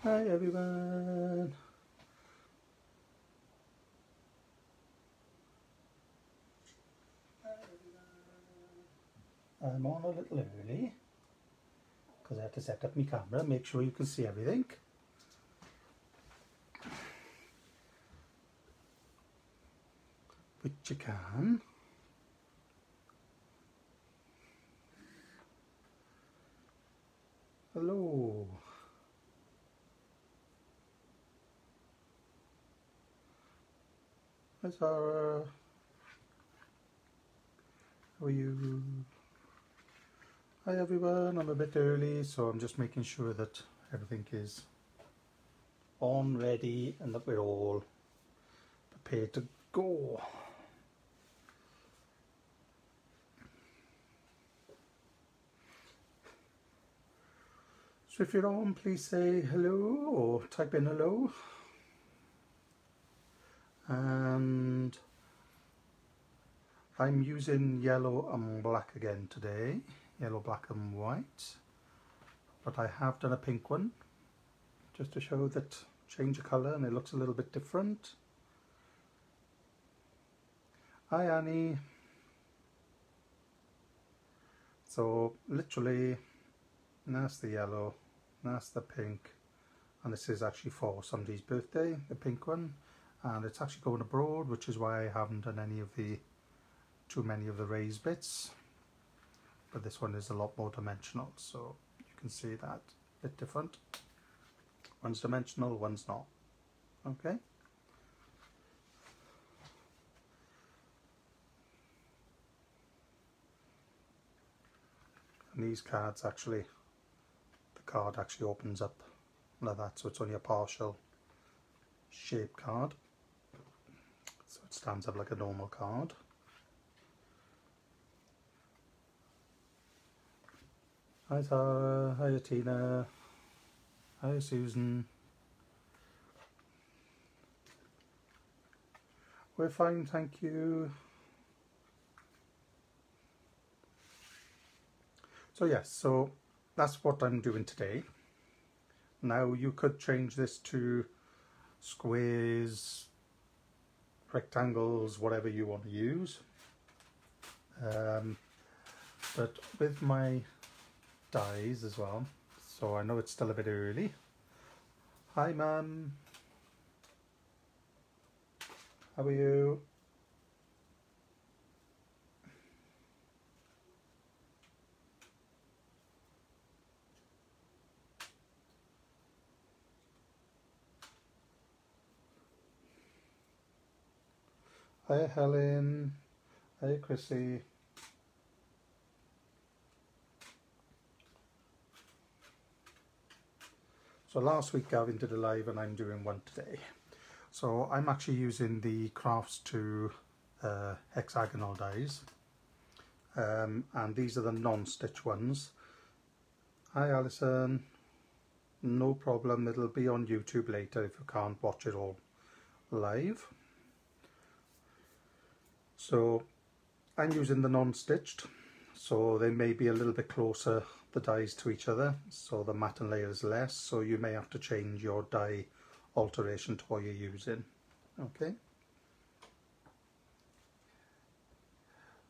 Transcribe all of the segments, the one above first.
Hi everyone. I'm on a little early because I had to set up my camera, make sure you can see everything. Which you can. Hello. Hi Sarah. How are you? Hi everyone, I'm a bit early, so I'm just making sure that everything is on, ready, and that we're all prepared to go. So if you're on, please say hello or type in hello. And I'm using yellow and black again today, yellow, black and white, but I have done a pink one just to show that change of colour and it looks a little bit different. Hi Annie. So literally that's the yellow, that's the pink, and this is actually for somebody's birthday, the pink one, and it's actually going abroad, which is why I haven't done too many of the raised bits, but this one is a lot more dimensional, so you can see that a bit different. One's dimensional, one's not. Okay. And these cards actually, the card actually opens up like that, so it's only a partial shape card, so it stands up like a normal card. Hi Sarah, hi Tina, hi Susan. We're fine, thank you. So yes, so that's what I'm doing today. Now you could change this to squares, rectangles, whatever you want to use. But with my dies as well, so I know it's still a bit early. Hi Mum, how are you? Hi Helen, hi Chrissy. So last week Gavin did a live and I'm doing one today. So I'm actually using the Crafts 2 hexagonal dies, and these are the non-stitch ones. Hi Alison, no problem, it'll be on YouTube later if you can't watch it all live. So I'm using the non-stitched, so they may be a little bit closer, the dies, to each other, so the matte and layer is less, so you may have to change your die alteration to what you're using. Okay,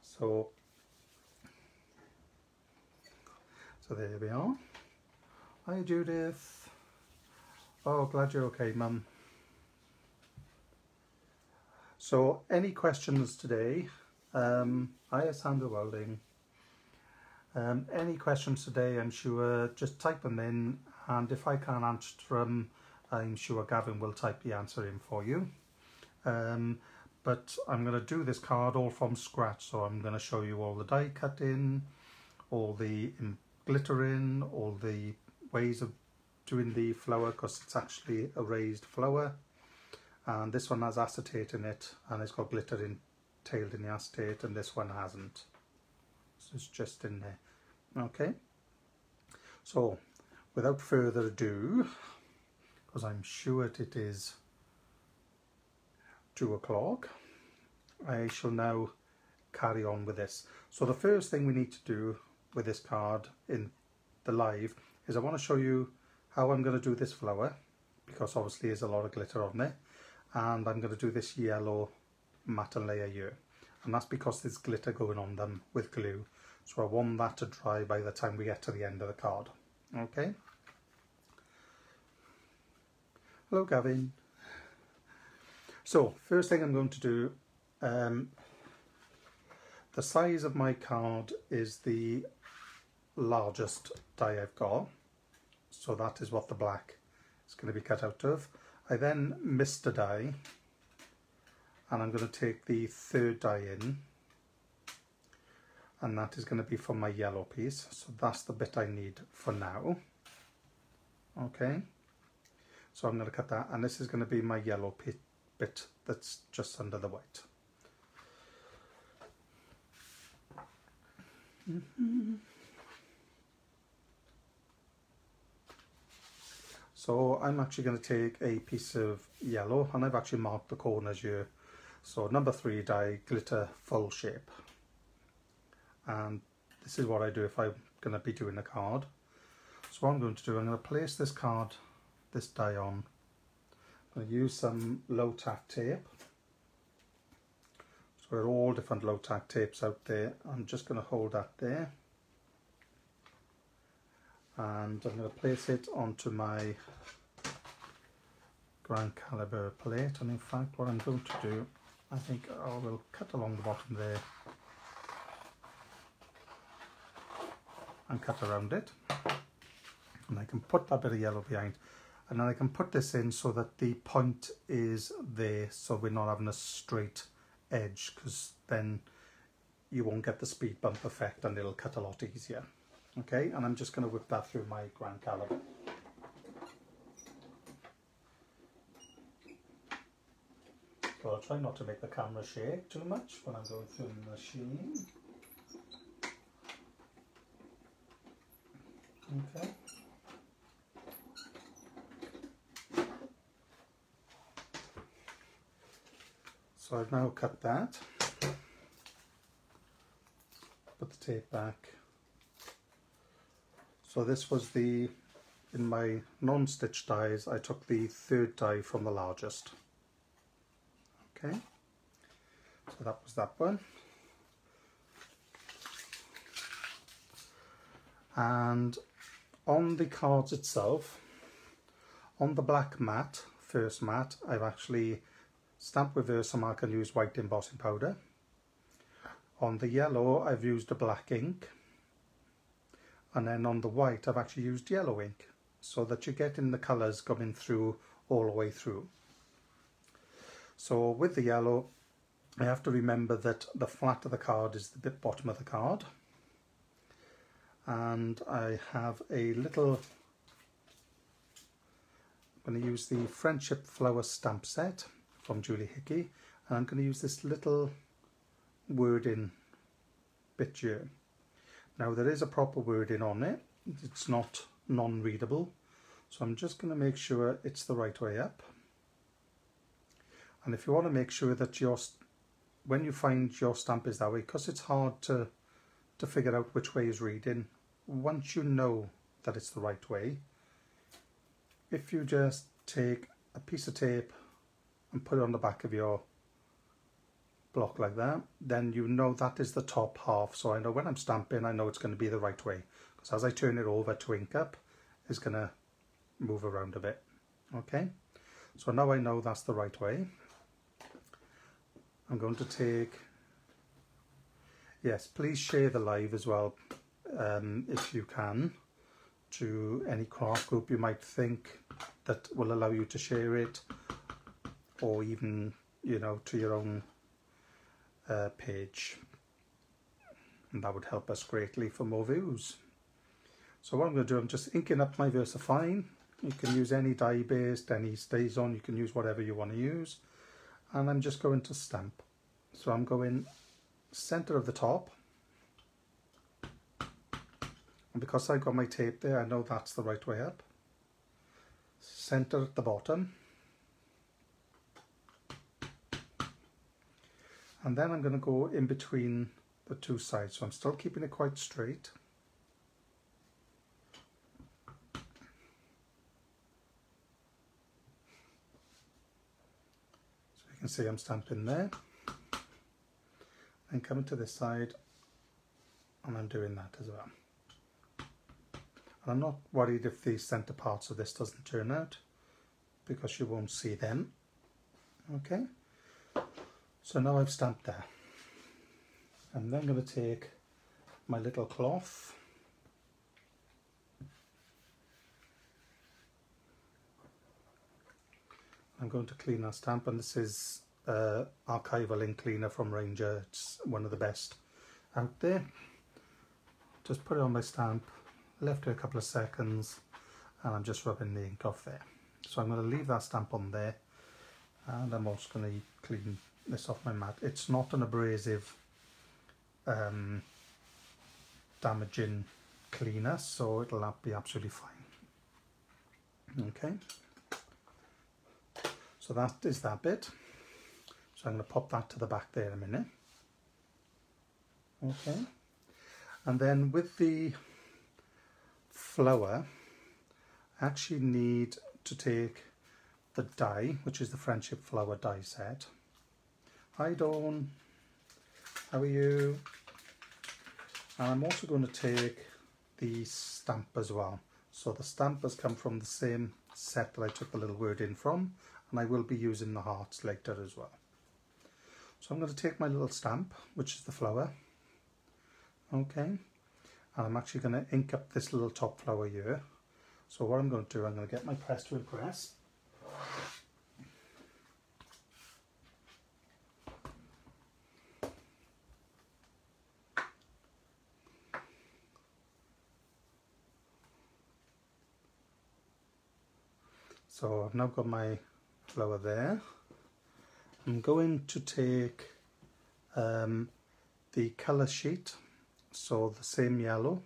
so there we are. Hi Judith. Oh, glad you're okay, Mum. So any questions today? Hi Sandra Welding. Any questions today, I'm sure, just type them in, and if I can't answer them, I'm sure Gavin will type the answer in for you. But I'm going to do this card all from scratch, so I'm going to show you all the die cutting, all the glittering, all the ways of doing the flower, because it's actually a raised flower, and this one has acetate in it and it's got glitter tailed in the acetate, and this one hasn't, so it's just in there. Okay, so without further ado, because I'm sure it is 2 o'clock, I shall now carry on with this. So the first thing we need to do with this card in the live is I want to show you how I'm going to do this flower, because obviously there's a lot of glitter on there, and I'm going to do this yellow matte layer here, and that's because there's glitter going on them with glue, so I want that to dry by the time we get to the end of the card. Okay. Hello Gavin. So first thing I'm going to do, the size of my card is the largest die I've got, so that is what the black is going to be cut out of. I then missed a die, and I'm going to take the third die in, and that is going to be for my yellow piece, so that's the bit I need for now. Okay, so I'm going to cut that, and this is going to be my yellow bit that's just under the white. So I'm actually going to take a piece of yellow, and I've actually marked the corners here. So number 3 die, glitter full shape. And this is what I do if I'm going to be doing a card. So what I'm going to do, I'm going to place this die on. I'm going to use some low tack tape. So there are all different low tack tapes out there. I'm just going to hold that there. And I'm going to place it onto my ground caliber plate, and in fact what I'm going to do, I think I will cut along the bottom there and cut around it, and I can put that bit of yellow behind, and then I can put this in so that the point is there, so we're not having a straight edge, because then you won't get the speed bump effect and it'll cut a lot easier. Okay, and I'm just going to whip that through my ground caliber. So I'll try not to make the camera shake too much when I'm going through the machine. Okay. So I've now cut that. Put the tape back. So this was in my non-stitch dies, I took the third die from the largest. Okay, so that was that one. And on the cards itself, on the black mat, first mat, I've actually stamped with Versamark and used white embossing powder. On the yellow, I've used a black ink. And then on the white, I've actually used yellow ink, so that you're getting the colours coming through all the way through. So with the yellow, I have to remember that the flat of the card is the bottom of the card. And I have a little, I'm going to use the Friendship Flower stamp set from Julie Hickey, and I'm going to use this little wording bit here. Now there is a proper wording on it, it's not non-readable, so I'm just going to make sure it's the right way up. And if you want to make sure that when you find your stamp is that way, because it's hard to figure out which way is reading, once you know that it's the right way, if you just take a piece of tape and put it on the back of your block like that, then you know that is the top half, so I know when I'm stamping, I know it's going to be the right way, because as I turn it over to ink up, it's going to move around a bit. Okay, so now I know that's the right way. I'm going to take, yes, please share the live as well, if you can, to any craft group you might think that will allow you to share it, or even, you know, to your own page, and that would help us greatly for more views. So what I'm going to do, I'm just inking up my VersaFine. You can use any die based, any stays on, you can use whatever you want to use, and I'm just going to stamp. So I'm going center of the top, and because I've got my tape there, I know that's the right way up. Center at the bottom, and then I'm going to go in between the two sides, so I'm still keeping it quite straight. can see I'm stamping there, and coming to this side, and I'm doing that as well. And I'm not worried if the centre parts of this doesn't turn out, because you won't see them. Okay, so now I've stamped there. I'm then going to take my little cloth, I'm going to clean our stamp, and this is archival ink cleaner from Ranger. It's one of the best out there. Just put it on my stamp, left it a couple of seconds, and I'm just rubbing the ink off there. So I'm going to leave that stamp on there, and I'm also going to clean this off my mat. It's not an abrasive damaging cleaner, so it'll be absolutely fine. Okay, so that is that bit. So I'm going to pop that to the back there in a minute. Okay, and then with the flower, I actually need to take the die, which is the Friendship Flower die set. Hi Dawn, how are you? And I'm also going to take the stamp as well. So the stamp has come from the same set that I took the little word in from, and I will be using the hearts later as well. So I'm going to take my little stamp, which is the flower, okay, and I'm actually going to ink up this little top flower here. So what I'm going to do, I'm going to get my press to impress. So I've now got my flower there. I'm going to take the colour sheet, so the same yellow,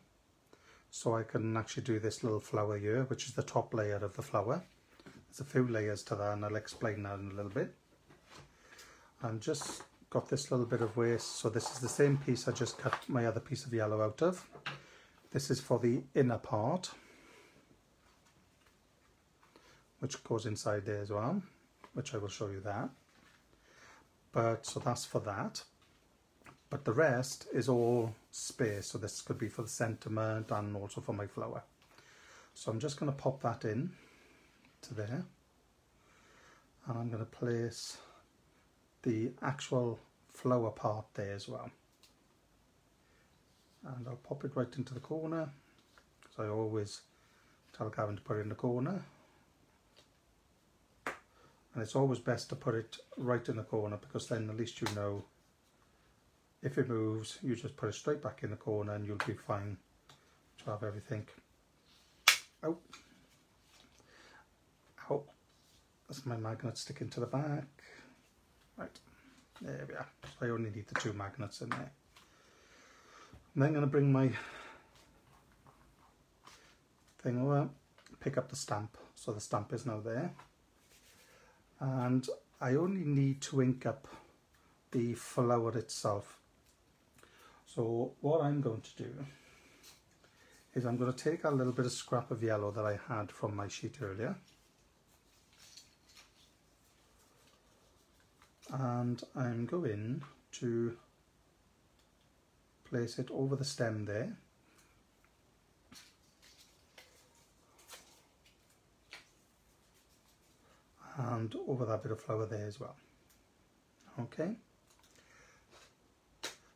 so I can actually do this little flower here, which is the top layer of the flower. There's a few layers to that, and I'll explain that in a little bit. I've just got this little bit of waste, so this is the same piece I just cut my other piece of yellow out of. This is for the inner part, which goes inside there as well, which I will show you that. But so that's for that. But the rest is all space, so this could be for the sentiment and also for my flower. So I'm just going to pop that in to there, and I'm going to place the actual flower part there as well. And I'll pop it right into the corner, because I always tell Gavin to put it in the corner. And it's always best to put it right in the corner, because then at least you know if it moves, you just put it straight back in the corner and you'll be fine to have everything. Oh, oh, that's my magnet sticking to the back. Right, there we are. So I only need the 2 magnets in there. And then I'm going to bring my thing over, pick up the stamp. So the stamp is now there. And I only need to ink up the flower itself. So what I'm going to do is I'm going to take a little bit of scrap of yellow that I had from my sheet earlier, and I'm going to place it over the stem there, and over that bit of flower there as well. Okay,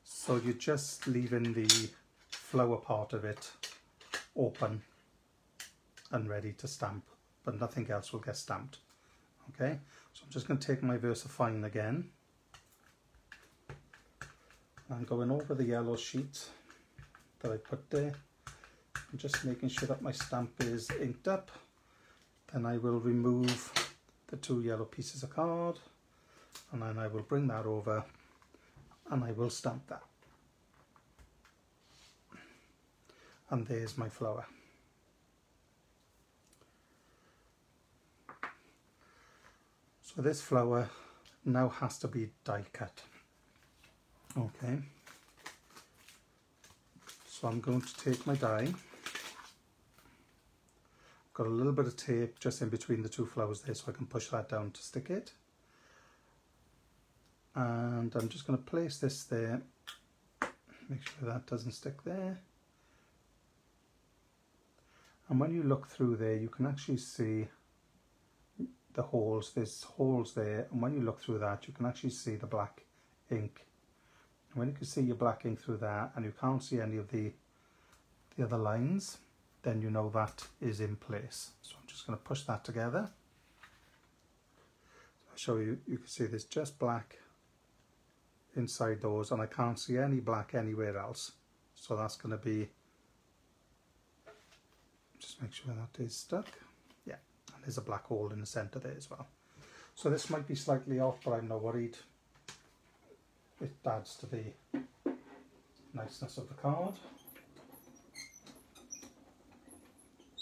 so you're just leaving the flower part of it open and ready to stamp, but nothing else will get stamped. Okay, so I'm just going to take my VersaFine again. I'm going over the yellow sheet that I put there. I'm just making sure that my stamp is inked up. Then I will remove the 2 yellow pieces of card, and then I will bring that over and I will stamp that. And there's my flower. So this flower now has to be die cut. Okay, so I'm going to take my die. Got a little bit of tape just in between the 2 flowers there, so I can push that down to stick it. and I'm just going to place this there, make sure that doesn't stick there. And when you look through there, you can actually see the holes. There's holes there, and when you look through that, you can actually see the black ink. And when you can see your black ink through that, and you can't see any of the other lines, then you know that is in place. So I'm just going to push that together. I'll show you. You can see there's just black inside those, and I can't see any black anywhere else. So that's going to be, just make sure that is stuck. Yeah, and there's a black hole in the center there as well. So this might be slightly off, but I'm not worried. It adds to the niceness of the card.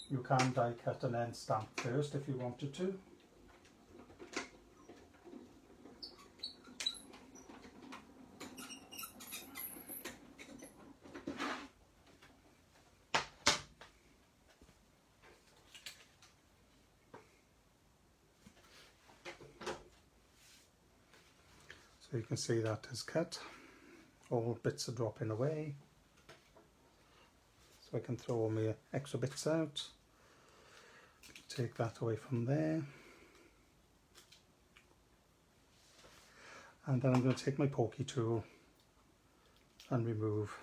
You can die cut and then stamp first if you wanted to. So you can see that is cut. All bits are dropping away. So I can throw all my extra bits out. Take that away from there. And then I'm going to take my pokey tool and remove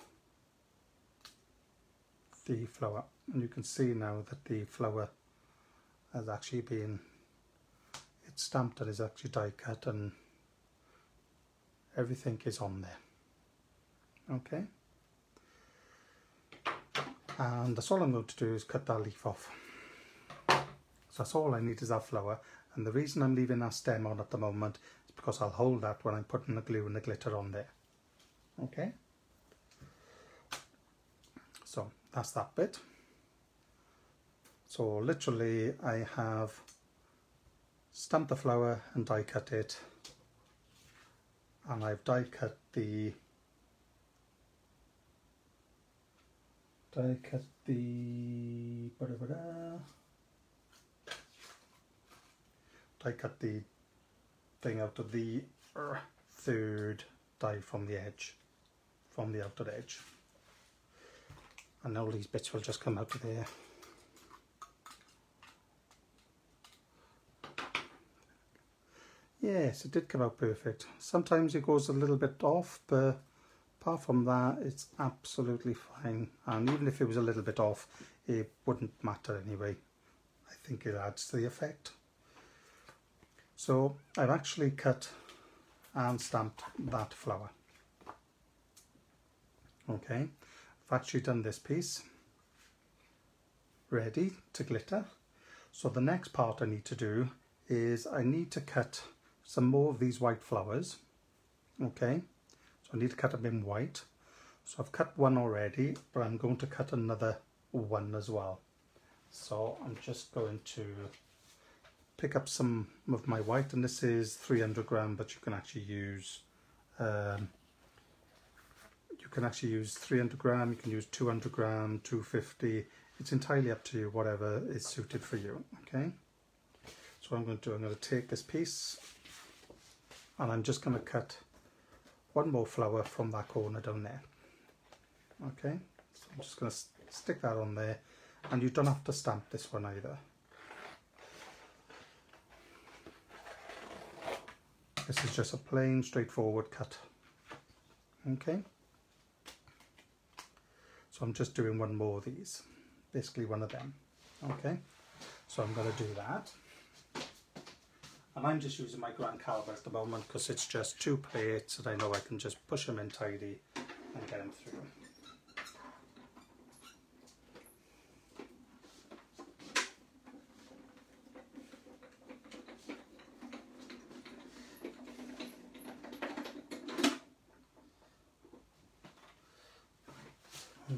the flower. And you can see now that the flower has actually been, it's stamped and is actually die cut, and everything is on there. Okay. And that's all I'm going to do is cut that leaf off. So that's all I need is that flower, and the reason I'm leaving that stem on at the moment is because I'll hold that when I'm putting the glue and the glitter on there. Okay, so that's that bit. So literally I have stamped the flower and die cut it, and I've die cut the I cut the thing out of the third die from the edge, from the outer edge, and all these bits will just come out of there. Yes, it did come out perfect. Sometimes it goes a little bit off, but apart from that, it's absolutely fine. And even if it was a little bit off, it wouldn't matter anyway. I think it adds to the effect. So I've actually cut and stamped that flower. Okay, I've actually done this piece ready to glitter. So the next part I need to do is I need to cut some more of these white flowers. Okay, so I need to cut them in white. So I've cut one already, but I'm going to cut another one as well. So I'm just going to pick up some of my white, and this is 300 gram, but you can actually use 300 gram, you can use 200 gram, 250. It's entirely up to you, whatever is suited for you. Okay, so what I'm going to do, I'm going to take this piece and I'm just going to cut one more flower from that corner down there. Okay, so I'm just going to stick that on there, and you don't have to stamp this one either. This is just a plain, straightforward cut. Okay, so I'm just doing one more of these, basically one of them. Okay, so I'm going to do that, and I'm just using my grand caliber at the moment because it's just 2 plates and I know I can just push them in tidy and get them through.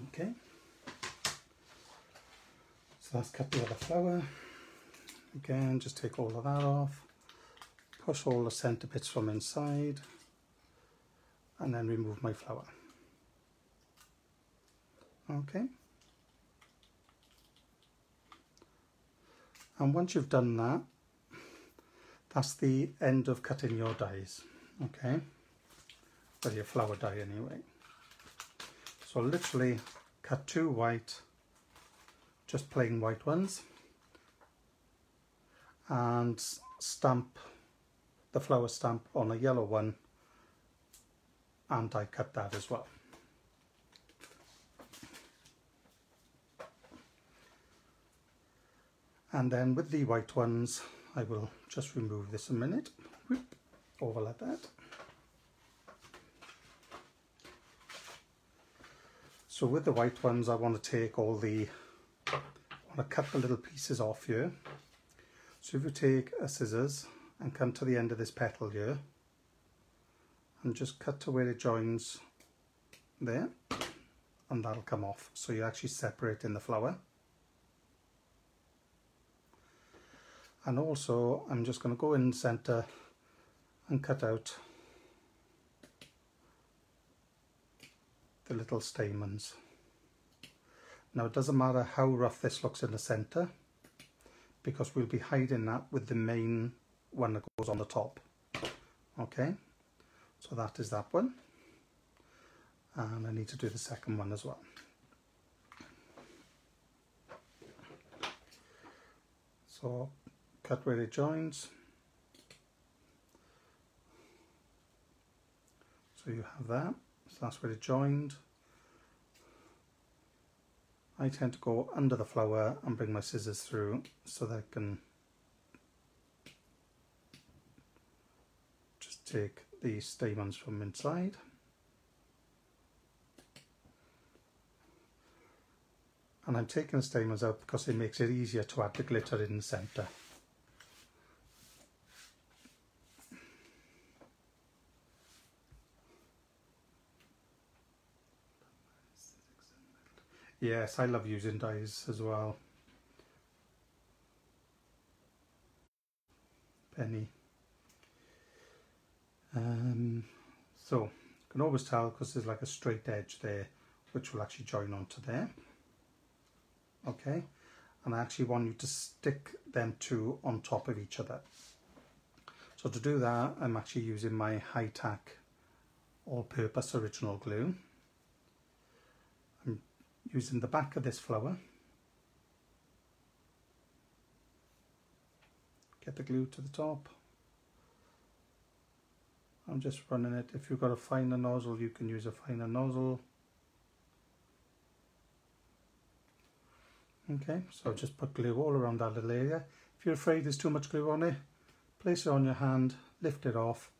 Okay, so that's cut the other flower. Again, just take all of that off, push all the centre bits from inside, and then remove my flower. Okay, and once you've done that, that's the end of cutting your dies. Okay, with your flower die anyway. So literally cut 2 white, just plain white ones, and stamp the flower stamp on a yellow one, and I cut that as well. And then with the white ones, I will just remove this a minute, whoop, over like that. So with the white ones, I want to take all the, I want to cut the little pieces off here. So if you take a scissors and come to the end of this petal here, and just cut to where it joins there, and that'll come off. So you're actually separating the flower. And also I'm just going to go in center and cut out the little stamens. Now it doesn't matter how rough this looks in the center, because we'll be hiding that with the main one that goes on the top. Okay, so that is that one, and I need to do the second one as well. So cut where it joins. So you have that, so that's where it joined. I tend to go under the flower and bring my scissors through so that I can just take the stamens from inside. And I'm taking the stamens out because it makes it easier to add the glitter in the centre. Yes, I love using dies as well. Penny. So you can always tell because there's like a straight edge there which will actually join onto there. Okay, and I actually want you to stick them two on top of each other. So to do that, I'm actually using my high-tack all-purpose original glue. I'm using the back of this flower. Get the glue to the top. I'm just running it. If you've got a finer nozzle, you can use a finer nozzle. Okay, so just put glue all around that little area. If you're afraid there's too much glue on it, place it on your hand, lift it off,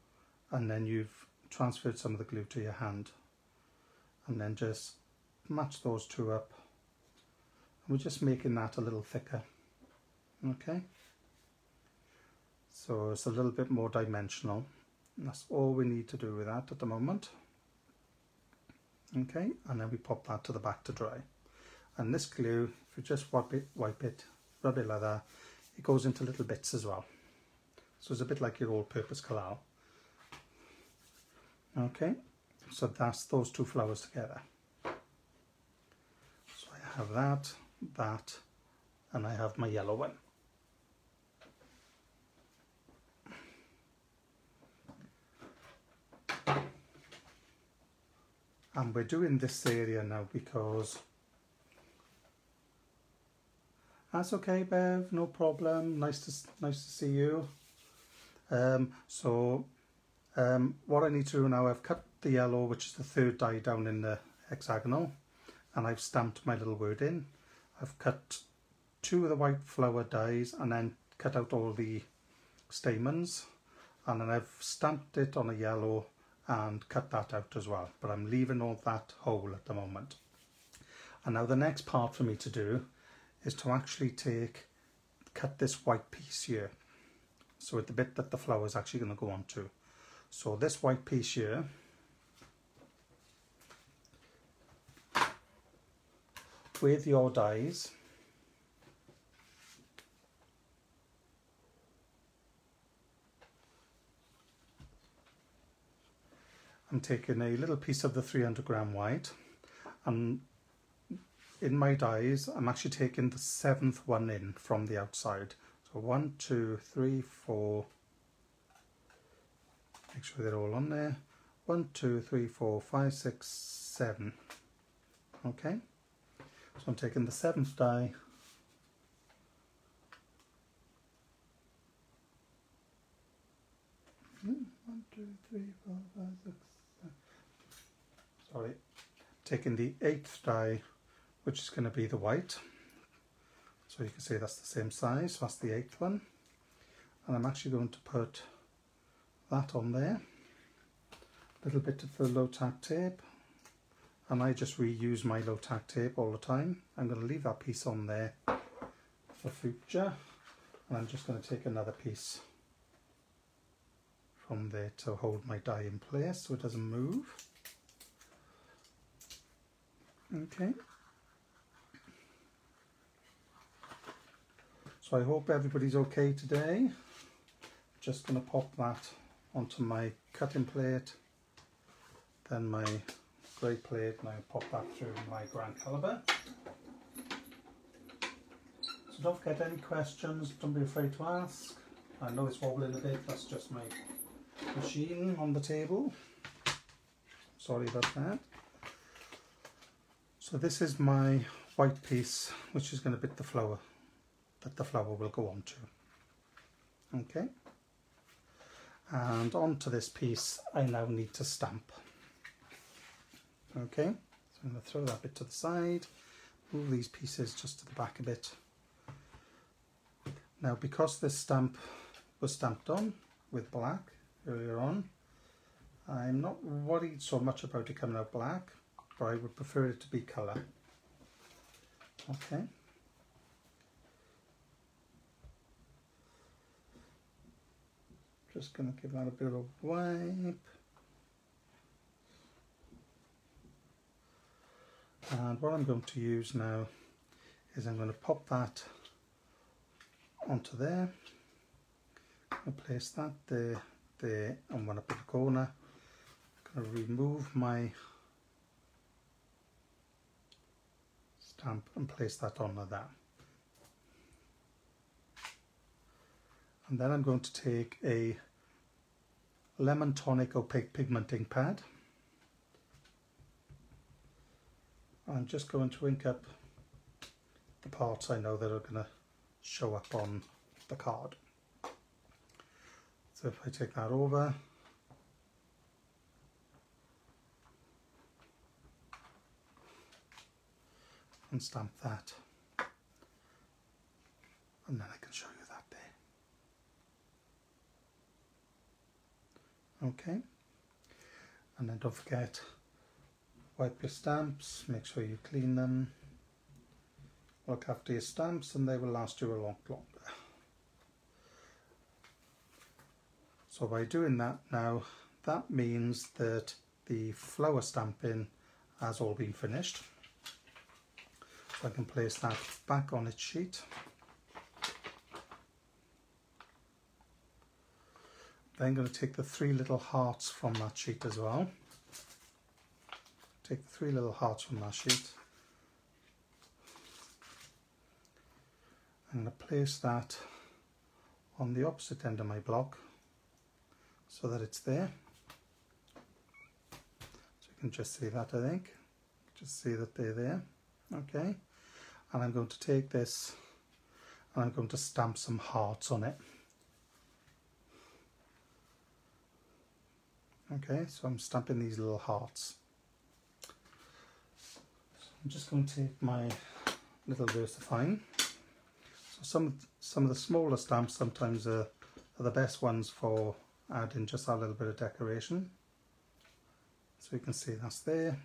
and then you've transferred some of the glue to your hand. And then just match those two up. And we're just making that a little thicker. Okay, so it's a little bit more dimensional. And that's all we need to do with that at the moment. Okay, and then we pop that to the back to dry. And this glue, if you just wipe it, rub it like that, it goes into little bits as well. So it's a bit like your all-purpose collal. Okay, so that's those two flowers together. So I have that, and I have my yellow one. And we're doing this area now because that's okay, Bev, no problem. Nice to see you. What I need to do now, I've cut the yellow, which is the third die down in the hexagonal, and I've stamped my little word in. I've cut two of the white flower dies and then cut out all the stamens, and then I've stamped it on a yellow and cut that out as well, but I'm leaving all that whole at the moment. And now the next part for me to do is to actually cut this white piece here, so at the bit that the flower is actually going to go on to. So this white piece here, with your dies, I'm taking a little piece of the 300-gram white, and in my dies I'm actually taking the 7th one in from the outside. So 1, 2, 3, 4, make sure they're all on there. 1, 2, 3, 4, 5, 6, 7. Okay, so I'm taking the 7th die, sorry, taking the 8th die, which is going to be the white. So you can see that's the same size, so that's the 8th one. And I'm actually going to put that on there. A little bit of the low tack tape. And I just reuse my low tack tape all the time. I'm going to leave that piece on there for future. And I'm just going to take another piece from there to hold my die in place so it doesn't move. Okay. So I hope everybody's okay today. Just going to pop that onto my cutting plate, then my grey plate, and I pop that through my grand caliber. So don't forget, any questions, don't be afraid to ask. I know it's wobbling a bit, that's just my machine on the table. Sorry about that. So this is my white piece, which is going to bit the flower, that the flower will go on to. Okay. And onto this piece I now need to stamp. Okay, so I'm going to throw that bit to the side, move these pieces just to the back a bit. Now, because this stamp was stamped on with black earlier on, I'm not worried so much about it coming out black, but I would prefer it to be colour. Okay. Just going to give that a bit of a wipe. And what I'm going to use now is I'm going to pop that onto there. I'm going to place that there, and one up in the corner. I'm going to remove my stamp and place that on like that. And then I'm going to take a lemon tonic opaque pigment ink pad. I'm just going to ink up the parts I know that are going to show up on the card. So if I take that over, and stamp that, and then I can show you that there. Okay, and then don't forget, wipe your stamps, make sure you clean them, look after your stamps, and they will last you a lot longer. So by doing that now, that means that the flower stamping has all been finished. So I can place that back on its sheet. Then I'm going to take the 3 little hearts from that sheet as well. Take the 3 little hearts from that sheet. I'm going to place that on the opposite end of my block so that it's there. So you can just see that, I think. Just see that they're there. Okay. And I'm going to take this and I'm going to stamp some hearts on it. Okay, so I'm stamping these little hearts. So I'm just going to take my little VersaFine. So some of the smaller stamps sometimes are the best ones for adding just a little bit of decoration. So you can see that's there.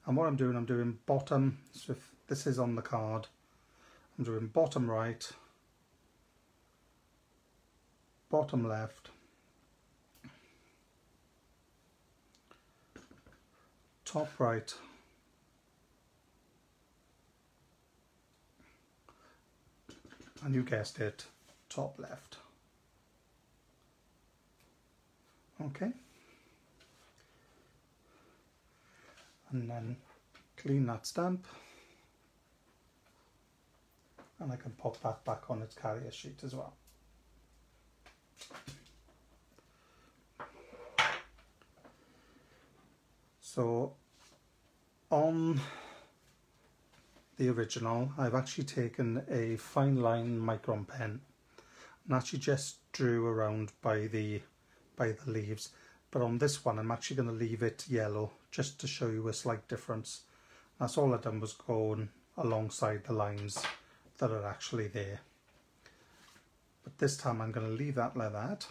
And what I'm doing bottom, so if this is on the card, I'm doing bottom right, bottom left, top right, and you guessed it, top left. Okay. And then clean that stamp, and I can pop that back on its carrier sheet as well. So on the original, I've actually taken a fine line micron pen and actually just drew around by the leaves. But on this one, I'm actually going to leave it yellow just to show you a slight difference. That's all I've done was going alongside the lines that are actually there. But this time I'm going to leave that like that.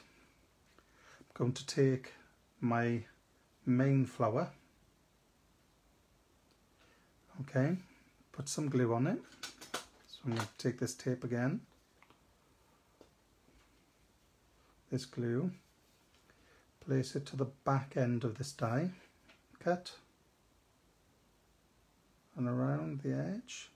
I'm going to take my main flower, okay, put some glue on it. So I'm going to take this tape again, this glue, place it to the back end of this die cut and around the edge.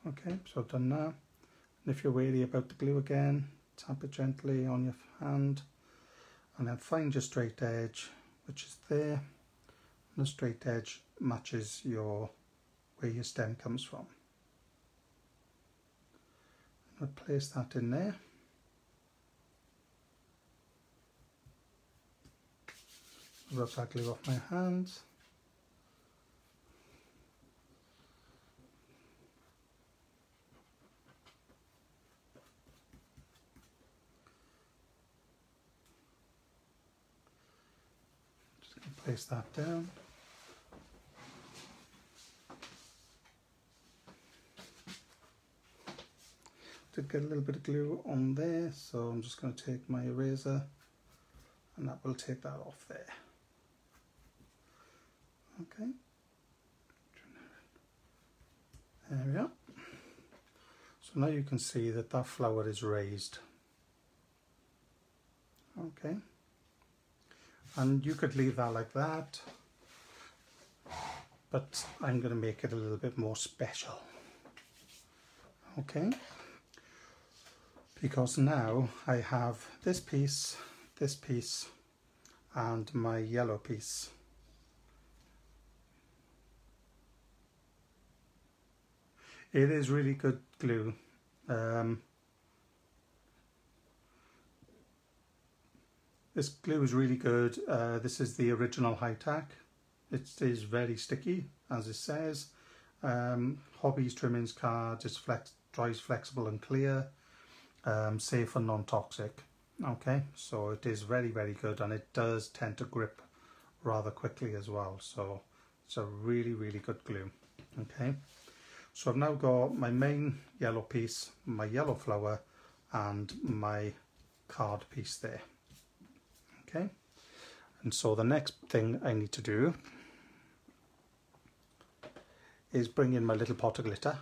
Okay, so I've done that. And if you're wary about the glue again, tap it gently on your hand and then find your straight edge, which is there. And the straight edge matches where your stem comes from. I'll place that in there. Rub that glue off my hands. Place that down. Did get a little bit of glue on there, so I'm just going to take my eraser and that will take that off there. Okay. There we are. So now you can see that that flower is raised. Okay. And you could leave that like that, but I'm going to make it a little bit more special. Okay, because now I have this piece, and my yellow piece. It is really good glue. This glue is really good. This is the original high-tack. It is very sticky, as it says. Hobbies Trimmings card, it's dries flexible and clear, safe and non-toxic. Okay, so it is very, very good, and it does tend to grip rather quickly as well. So it's a really, really good glue. Okay, so I've now got my main yellow piece, my yellow flower, and my card piece there. Okay, and so the next thing I need to do is bring in my little pot of glitter.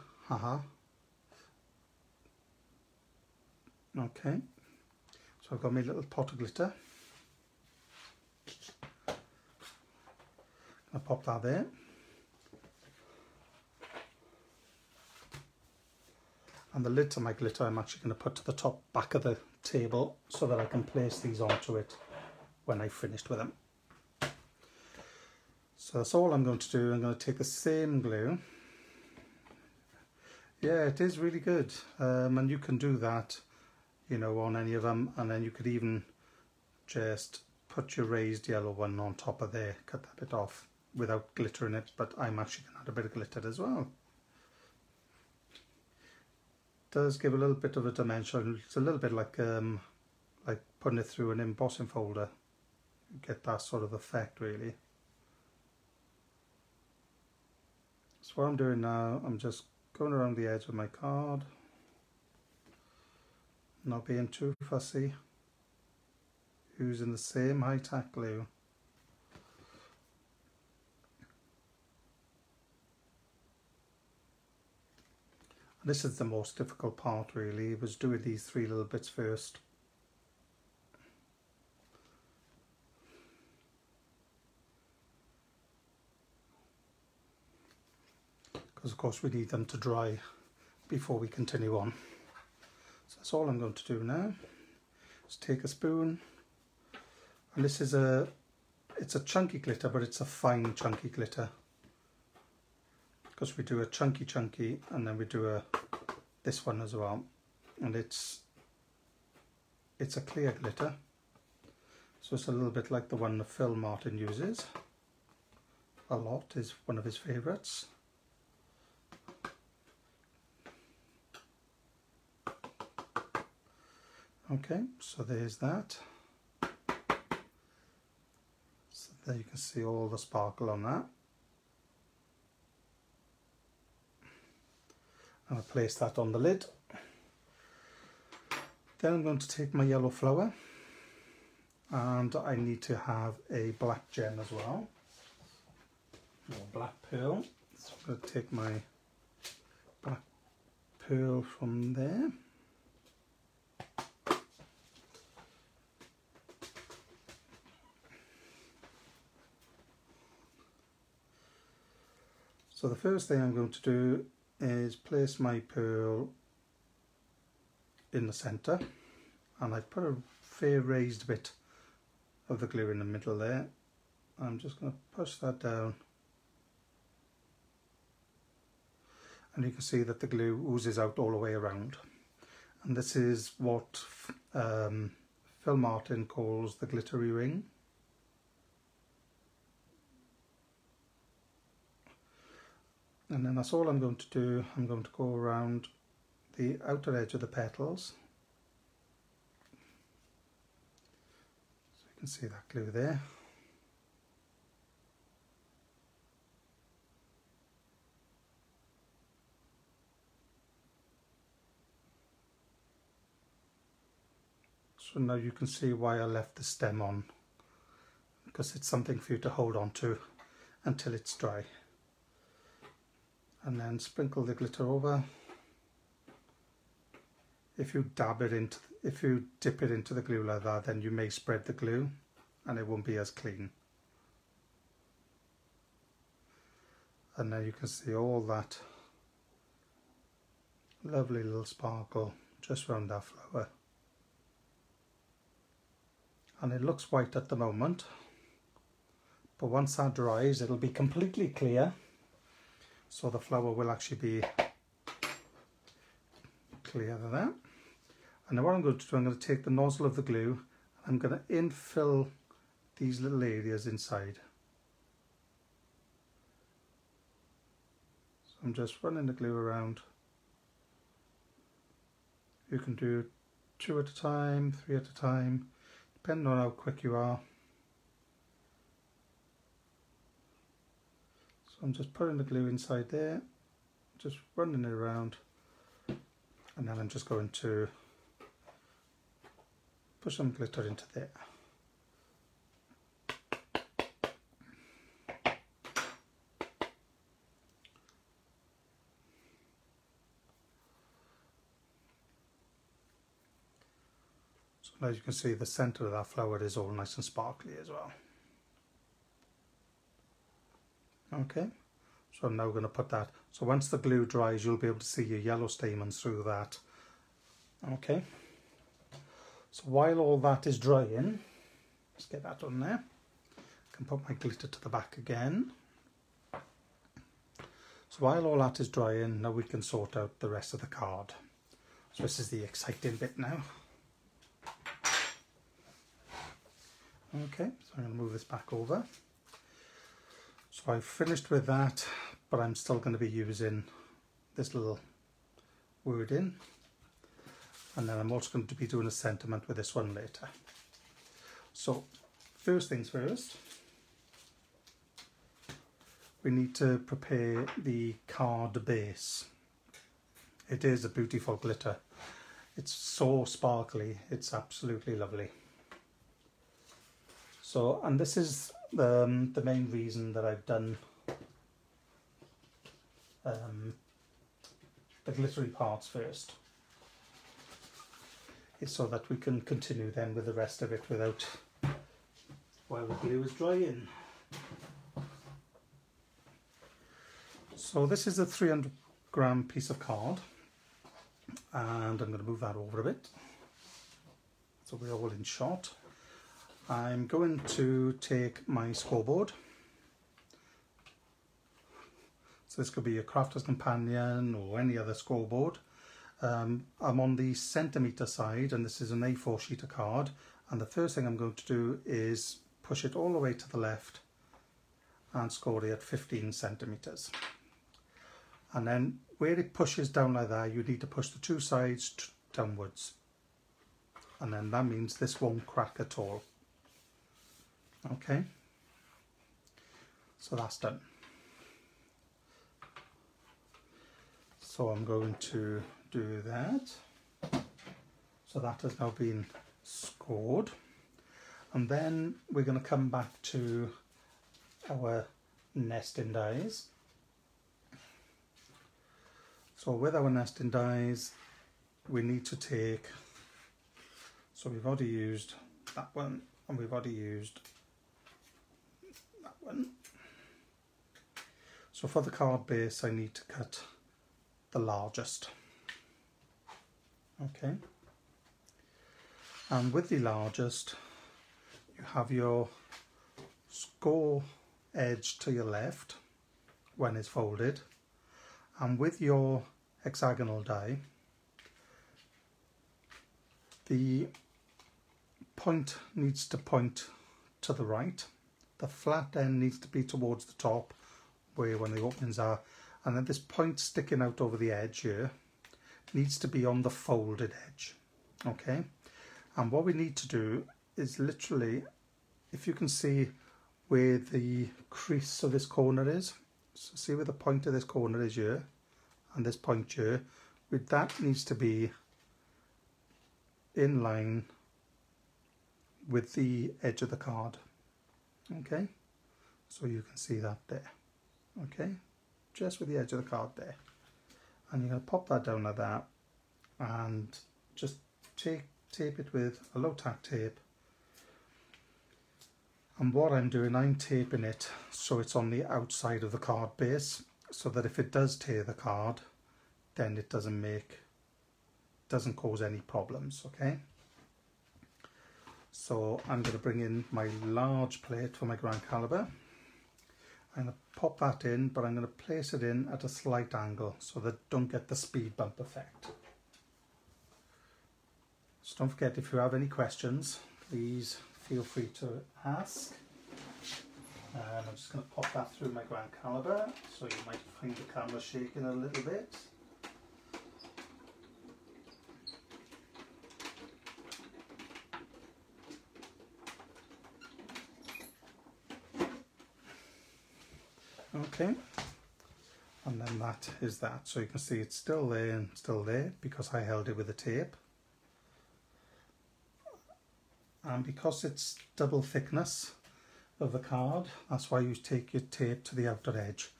Okay, so I've got my little pot of glitter. I'll pop that there. And the lid to my glitter I'm actually going to put to the top back of the table so that I can place these onto it when I've finished with them. So that's all I'm going to do. I'm going to take the same glue. Yeah, it is really good, and you can do that, you know, on any of them, and then you could even just put your raised yellow one on top of there, cut that bit off without glitter in it, but I'm actually going to add a bit of glitter as well. It does give a little bit of a dimension. It's a little bit like putting it through an embossing folder. You get that sort of effect really. So what I'm doing now, I'm just going around the edge of my card, not being too fussy, using the same high-tack glue. And this is the most difficult part really, was doing these three little bits first. Because of course we need them to dry before we continue on. So that's all I'm going to do now. Just take a spoon, and this is it's a chunky glitter, but it's a fine chunky glitter, because we do a chunky and then we do this one as well, and it's a clear glitter, so it's a little bit like the one that Phil Martin uses a lot, is one of his favourites. Okay, so there's that. So there you can see all the sparkle on that. And I place that on the lid. Then I'm going to take my yellow flower, and I need to have a black gem as well, or black pearl. So I'm going to take my black pearl from there. So the first thing I'm going to do is place my pearl in the centre, and I put a fair raised bit of the glue in the middle there. I'm just going to push that down, and you can see that the glue oozes out all the way around, and this is what Phil Martin calls the glittery ring. And then that's all I'm going to do. I'm going to go around the outer edge of the petals. So you can see that glue there. So now you can see why I left the stem on, because it's something for you to hold on to until it's dry. And then sprinkle the glitter over. If you dip it into the glue like that, then you may spread the glue and it won't be as clean. And then you can see all that lovely little sparkle just around that flower. And it looks white at the moment, but once that dries it'll be completely clear. So the flower will actually be clear than that. And now what I'm going to do, I'm going to take the nozzle of the glue, and I'm going to infill these little areas inside. So I'm just running the glue around. You can do 2 at a time, 3 at a time, depending on how quick you are. I'm just putting the glue inside there, just running it around, and then I'm just going to put some glitter into there. So now you can see the centre of that flower is all nice and sparkly as well. Okay, so I'm now going to put that, so once the glue dries you'll be able to see your yellow stamens through that. Okay, so while all that is drying, let's get that on there. I can put my glitter to the back again. So while all that is drying, now we can sort out the rest of the card. So this is the exciting bit now. Okay, so I'm going to move this back over. So I've finished with that, but I'm still going to be using this little wording, and then I'm also going to be doing a sentiment with this one later. So first things first, we need to prepare the card base. It is a beautiful glitter. It's so sparkly, it's absolutely lovely. So, and this is the main reason that I've done the glittery parts first, is so that we can continue then with the rest of it without, while the glue is drying. So this is a 300-gram piece of card, and I'm going to move that over a bit so we're all in shot. I'm going to take my scoreboard. So this could be your Crafter's Companion or any other scoreboard. I'm on the centimetre side, and this is an A4 sheet of card, and the first thing I'm going to do is push it all the way to the left and score it at 15 centimetres. And then where it pushes down like that, you need to push the two sides downwards, and then that means this won't crack at all. Okay, so that's done. So I'm going to do that. So that has now been scored, and then we're going to come back to our nesting dies. So with our nesting dies, we need to take, so we've already used that one, and we've already used that one. So for the card base, I need to cut the largest. Okay, and with the largest, you have your score edge to your left when it's folded, and with your hexagonal die, the point needs to point to the right, the flat end needs to be towards the top where when the openings are, and then this point sticking out over the edge here needs to be on the folded edge. Okay, and what we need to do is literally, if you can see where the crease of this corner is, so see where the point of this corner is here, and this point here, with that needs to be in line with the edge of the card. Okay, so you can see that there. Okay, just with the edge of the card there, and you're going to pop that down like that, and just tape it with a low tack tape. And what I'm doing, I'm taping it so it's on the outside of the card base, so that if it does tear the card, then it doesn't cause any problems. Okay, so I'm going to bring in my large plate for my ground caliber. I'm going to pop that in, but I'm going to place it in at a slight angle so that I don't get the speed bump effect. So don't forget, if you have any questions, please feel free to ask. I'm just going to pop that through my ground caliber, so you might find the camera shaking a little bit. Okay, and then that is that. So you can see it's still there and still there because I held it with the tape. And because it's double thickness of the card, that's why you take your tape to the outer edge,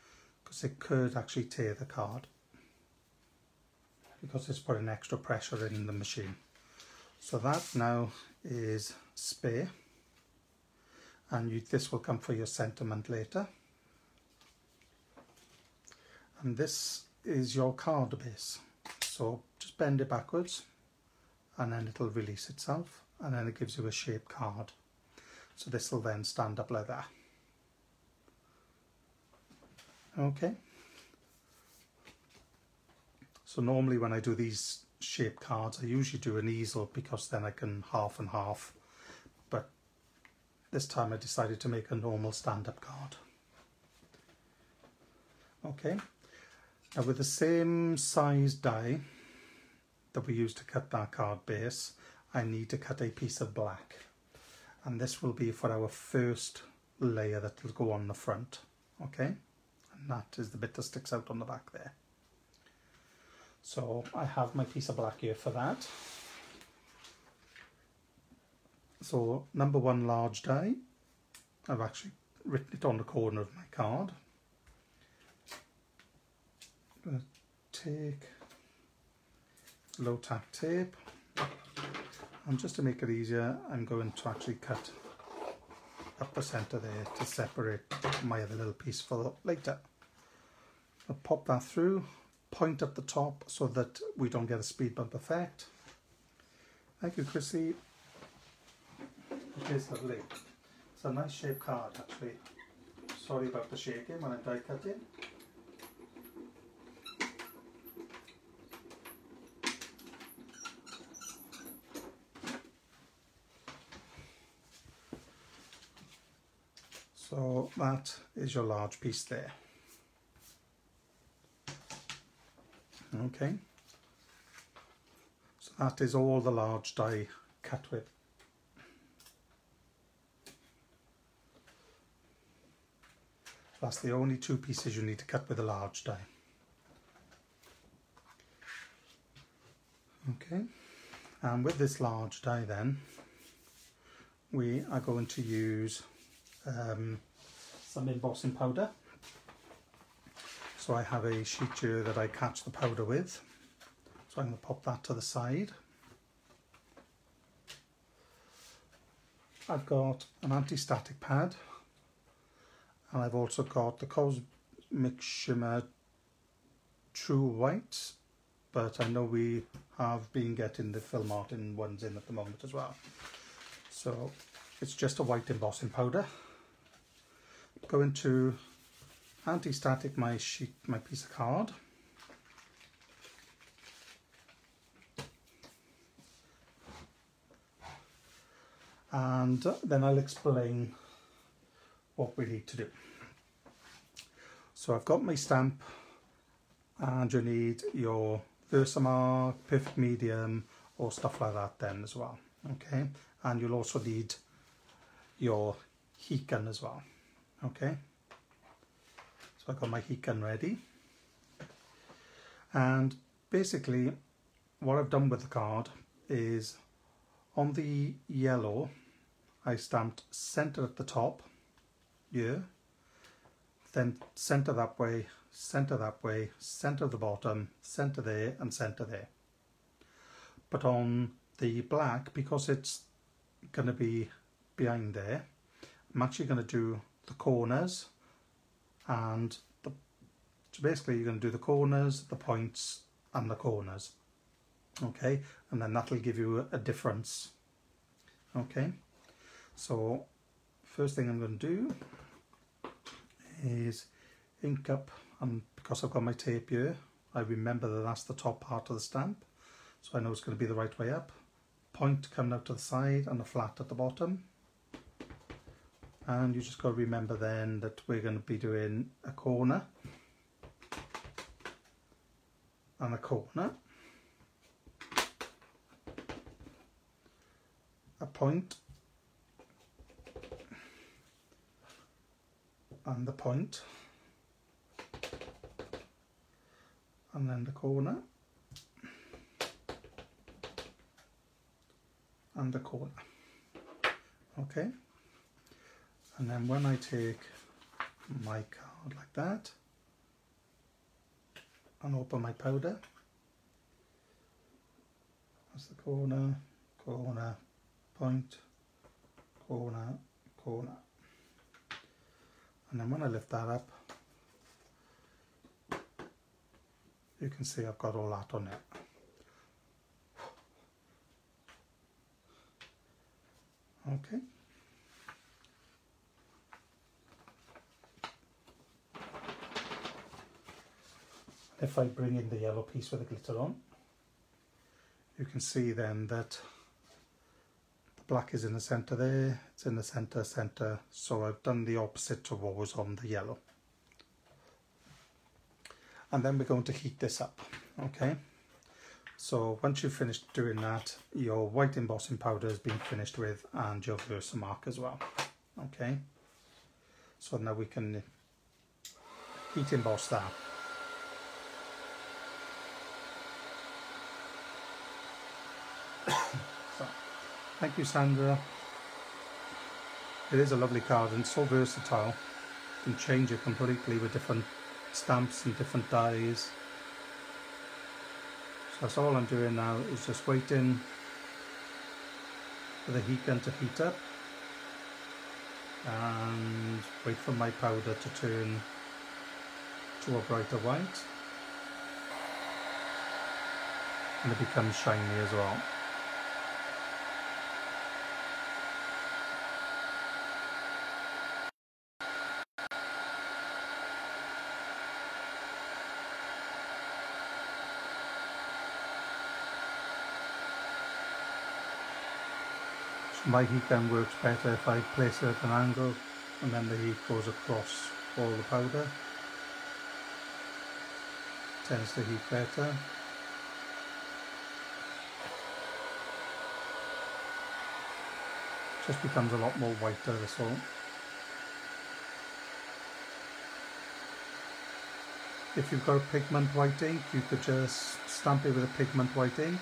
because it could actually tear the card because it's putting extra pressure in the machine. So that now is spare, and this will come for your sentiment later. And this is your card base, so just bend it backwards and then it'll release itself, and then it gives you a shaped card. So this will then stand up like that. Okay, so normally when I do these shaped cards, I usually do an easel because then I can half and half, but this time I decided to make a normal stand-up card. Okay, now with the same size die that we used to cut that card base, I need to cut a piece of black, and this will be for our first layer that will go on the front. Okay, and that is the bit that sticks out on the back there. So I have my piece of black here for that. So number 1 large die, I've actually written it on the corner of my card. I'm going to take low tack tape, and just to make it easier, I'm going to actually cut up the centre there to separate my other little piece for later. I'll pop that through, point up the top so that we don't get a speed bump effect. Thank you, Chrissy. It is lovely. It's a nice shaped card actually. Sorry about the shaking when I'm die cutting. So that is your large piece there. Okay, so that is all the large die cut with. That's the only two pieces you need to cut with a large die. Okay, and with this large die then, we are going to use some embossing powder. So I have a sheet here that I catch the powder with. So I'm going to pop that to the side. I've got an anti-static pad, and I've also got the Cosmic Shimmer True White, but I know we have been getting the Phil Martin ones in at the moment as well. So it's just a white embossing powder. Going to anti-static my piece of card. And then I'll explain what we need to do. So I've got my stamp, and you need your Versamark, Perfect Medium, or stuff like that then as well. Okay, and you'll also need your heat gun as well. Okay, so I've got my heat gun ready, and basically what I've done with the card is on the yellow I stamped center at the top here, then center that way, center that way, center the bottom, center there, and center there. But on the black, because it's going to be behind there, I'm actually going to do the corners, and so basically you're going to do the corners, the points, and the corners. Okay, and then that'll give you a difference. Okay, so first thing I'm going to do is ink up, and because I've got my tape here, I remember that that's the top part of the stamp, so I know it's going to be the right way up. Point coming out to the side and the flat at the bottom. And you just got to remember then that we're going to be doing a corner and a corner, a point and the point, and then the corner and the corner. Okay, and then when I take my card like that and open my powder, that's the corner, corner, point, corner, corner. And then when I lift that up, you can see I've got all that on it. Okay. If I bring in the yellow piece with the glitter on, you can see then that the black is in the centre there, it's in the centre, so I've done the opposite to what was on the yellow. And then we're going to heat this up, okay? So once you've finished doing that, your white embossing powder has been finished with, and your Versamark as well, okay? So now we can heat emboss that. So, thank you, Sandra. It is a lovely card and so versatile. You can change it completely with different stamps and different dies. So that's all I'm doing now, is just waiting for the heat gun to heat up and wait for my powder to turn to a brighter white, and it becomes shiny as well. My heat gun works better if I place it at an angle, and then the heat goes across all the powder. Tends to heat better. Just becomes a lot more whiter, this all. If you've got a pigment white ink, you could just stamp it with a pigment white ink.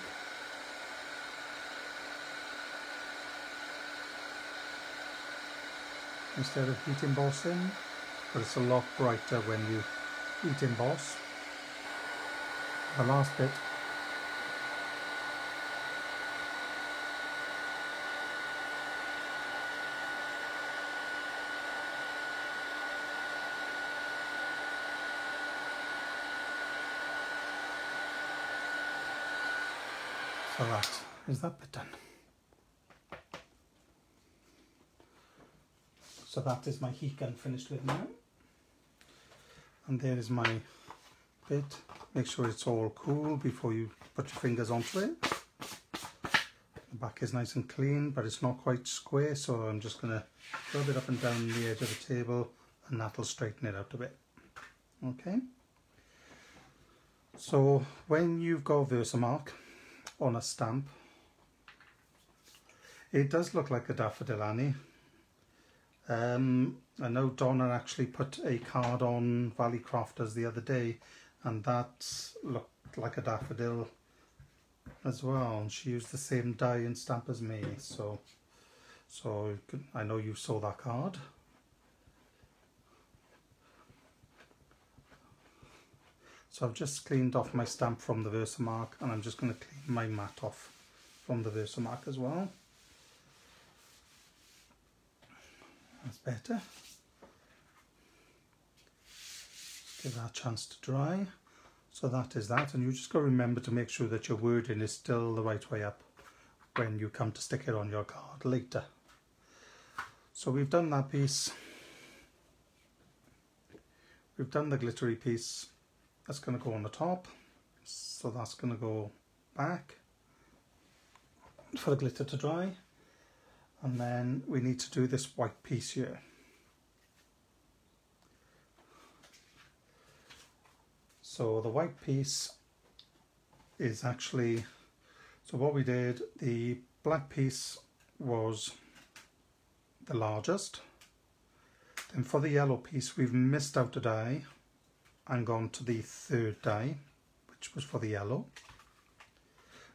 Instead of heat embossing, but it's a lot brighter when you heat emboss. The last bit. So that is that bit done. So that is my heat gun finished with now. And there is my bit. Make sure it's all cool before you put your fingers onto it. The back is nice and clean, but it's not quite square, so I'm just going to rub it up and down the edge of the table, and that'll straighten it out a bit. Okay. So when you've got Versamark on a stamp, it does look like a daffodil, Annie. I know Donna actually put a card on Valley Crafters the other day, and that looked like a daffodil as well. And she used the same die and stamp as me, so I know you saw that card. So I've just cleaned off my stamp from the Versamark, and I'm just going to clean my mat off from the Versamark as well. That's better. Give that a chance to dry. So that is that, and you just got to remember to make sure that your wording is still the right way up when you come to stick it on your card later. So we've done that piece. We've done the glittery piece. That's going to go on the top. So that's going to go back for the glitter to dry. And then we need to do this white piece here. So the white piece is actually, so what we did, the black piece was the largest. Then for the yellow piece, we've missed out a die and gone to the third die, which was for the yellow.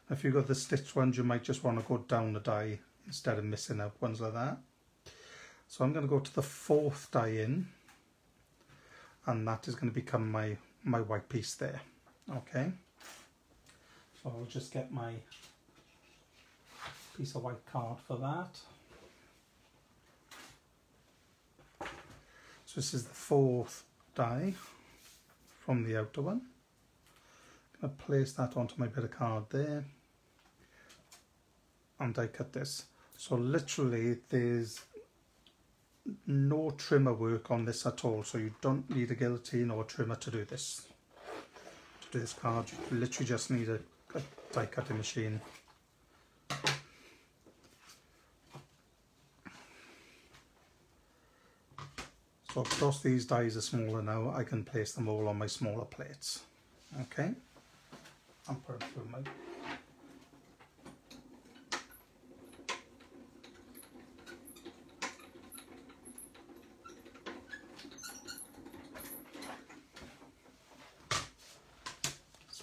If you've got the stitched ones, you might just want to go down the die instead of missing out ones like that. So I'm going to go to the fourth die in, and that is going to become my white piece there. Okay, so I'll just get my piece of white card for that. So this is the fourth die from the outer one. I'm going to place that onto my bit of card there and die cut this. So literally there's no trimmer work on this at all, so you don't need a guillotine or a trimmer to do this. To do this card, you literally just need a die cutting machine. So because these dies are smaller now, I can place them all on my smaller plates. Okay, I'm putting through my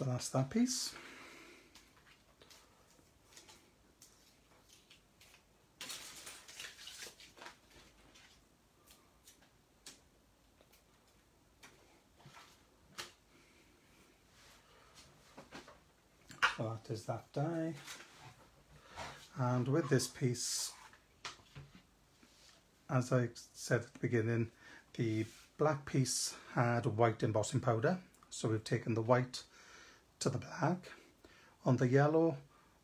So that's that piece. So that is that die. And with this piece, as I said at the beginning, the black piece had white embossing powder. So we've taken the white to the black. On the yellow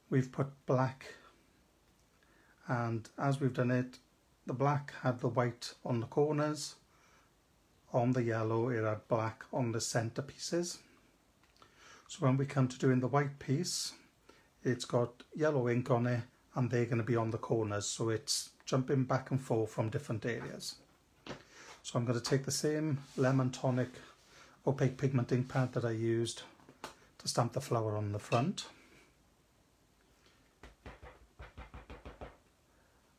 we've put black, and as we've done it, the black had the white on the corners. On the yellow it had black on the center pieces. So when we come to doing the white piece, it's got yellow ink on it and they're going to be on the corners, so it's jumping back and forth from different areas. So I'm going to take the same Lemon Tonic opaque pigment ink pad that I used to stamp the flower on the front,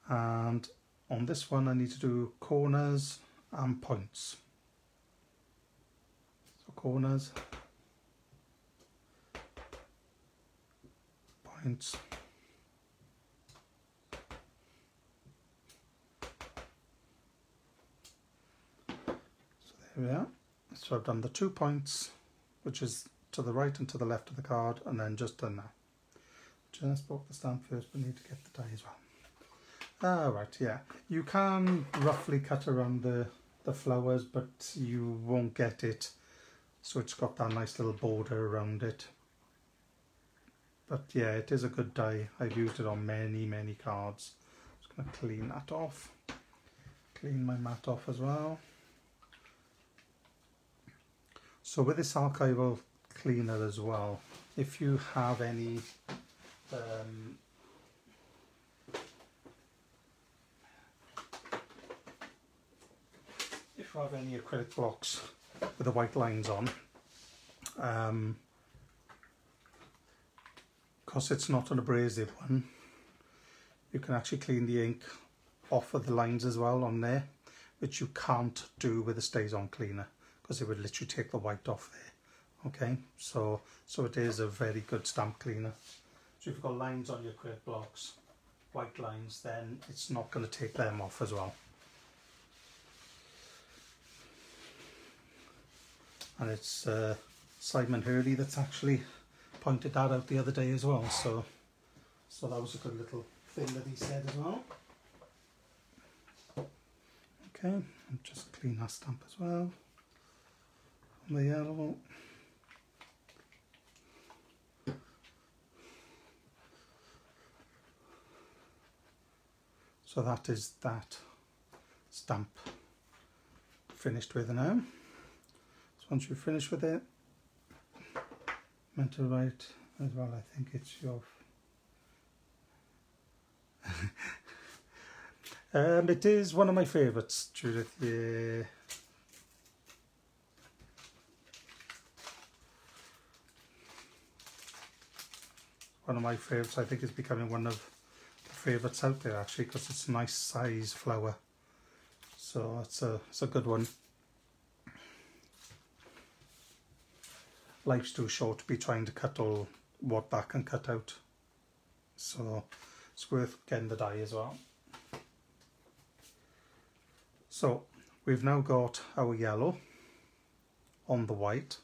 and on this one I need to do corners and points. So corners, points, so there we are. So I've done the 2 points, which is to the right and to the left of the card, and then just done that. Just broke the stamp first, but need to get the die as well. Ah, right, yeah. You can roughly cut around the flowers, but you won't get it. So it's got that nice little border around it. But yeah, it is a good die. I've used it on many, many cards. Just going to clean that off. Clean my mat off as well. So with this archival cleaner as well, if you have any acrylic blocks with the white lines on, because it's not an abrasive one, you can actually clean the ink off of the lines as well on there, which you can't do with a stays-on cleaner, because it would literally take the white off there. Okay, so it is a very good stamp cleaner. So if you've got lines on your acrylic blocks, white lines, then it's not going to take them off as well. And it's Simon Hurley that's actually pointed that out the other day as well. So that was a good little thing that he said as well. Okay, and just clean that stamp as well on the yellow. So that is that stamp finished with now. So once you finish with it, meant to write as well, I think it's your it is one of my favourites, Judith. Yeah. One of my favourites. I think it's becoming one of the favourites out there actually, because it's a nice size flower. So it's a good one. Life's too short to be trying to cut all what that can cut out. So it's worth getting the die as well. So we've now got our yellow on the white.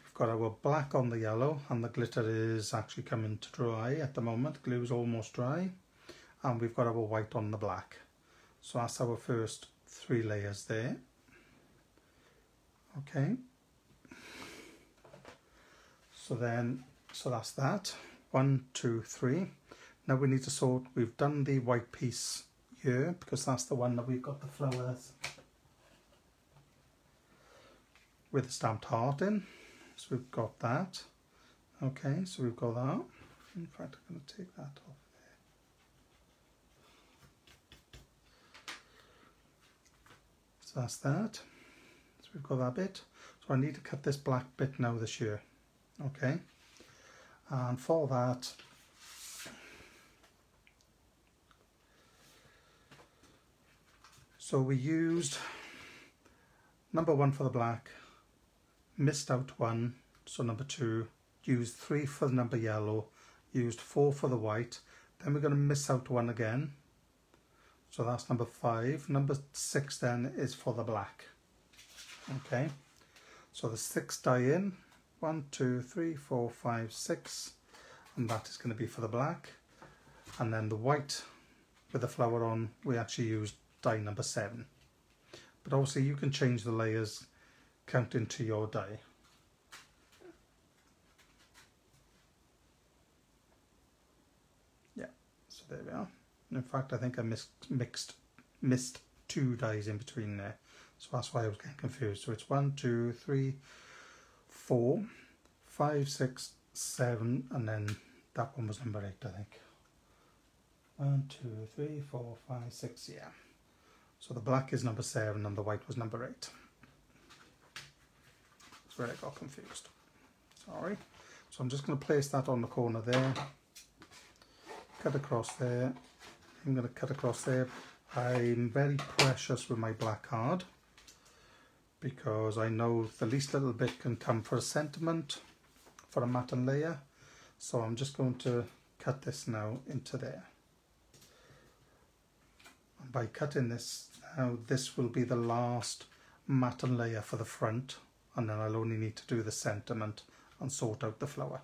We've got our black on the yellow, and the glitter is actually coming to dry at the moment. Glue is almost dry. And we've got our white on the black. So that's our first 3 layers there. Okay. So that's that. 1, 2, 3. Now we need to sort, we've done the white piece here because that's the one that we've got the flowers with the stamped heart in. So we've got that. Okay, so we've got that. In fact, I'm going to take that off there. So that's that. So we've got that bit. So I need to cut this black bit now this year. Okay. And for that, so we used number 1 for the black, missed out 1, so number 2, used 3 for the number yellow, used 4 for the white, then we're going to miss out 1 again, so that's number 5. Number 6 then is for the black. Okay, so the 6 die in, 1, 2, 3, 4, 5, 6, and that is going to be for the black. And then the white with the flower on, we actually used die number 7. But obviously you can change the layers counting to your die. Yeah, so there we are. In fact, I think I missed 2 dies in between there. So that's why I was getting confused. So it's 1, 2, 3, 4, 5, 6, 7, and then that one was number 8, I think. 1, 2, 3, 4, 5, 6, yeah. So the black is number 7 and the white was number 8. That's where I got confused. Sorry. So I'm just going to place that on the corner there. Cut across there. I'm going to cut across there. I'm very precious with my black card because I know the least little bit can come for a sentiment for a matte and layer. So I'm just going to cut this now into there. And by cutting this now, this will be the last matte and layer for the front, and then I'll only need to do the sentiment and sort out the flower.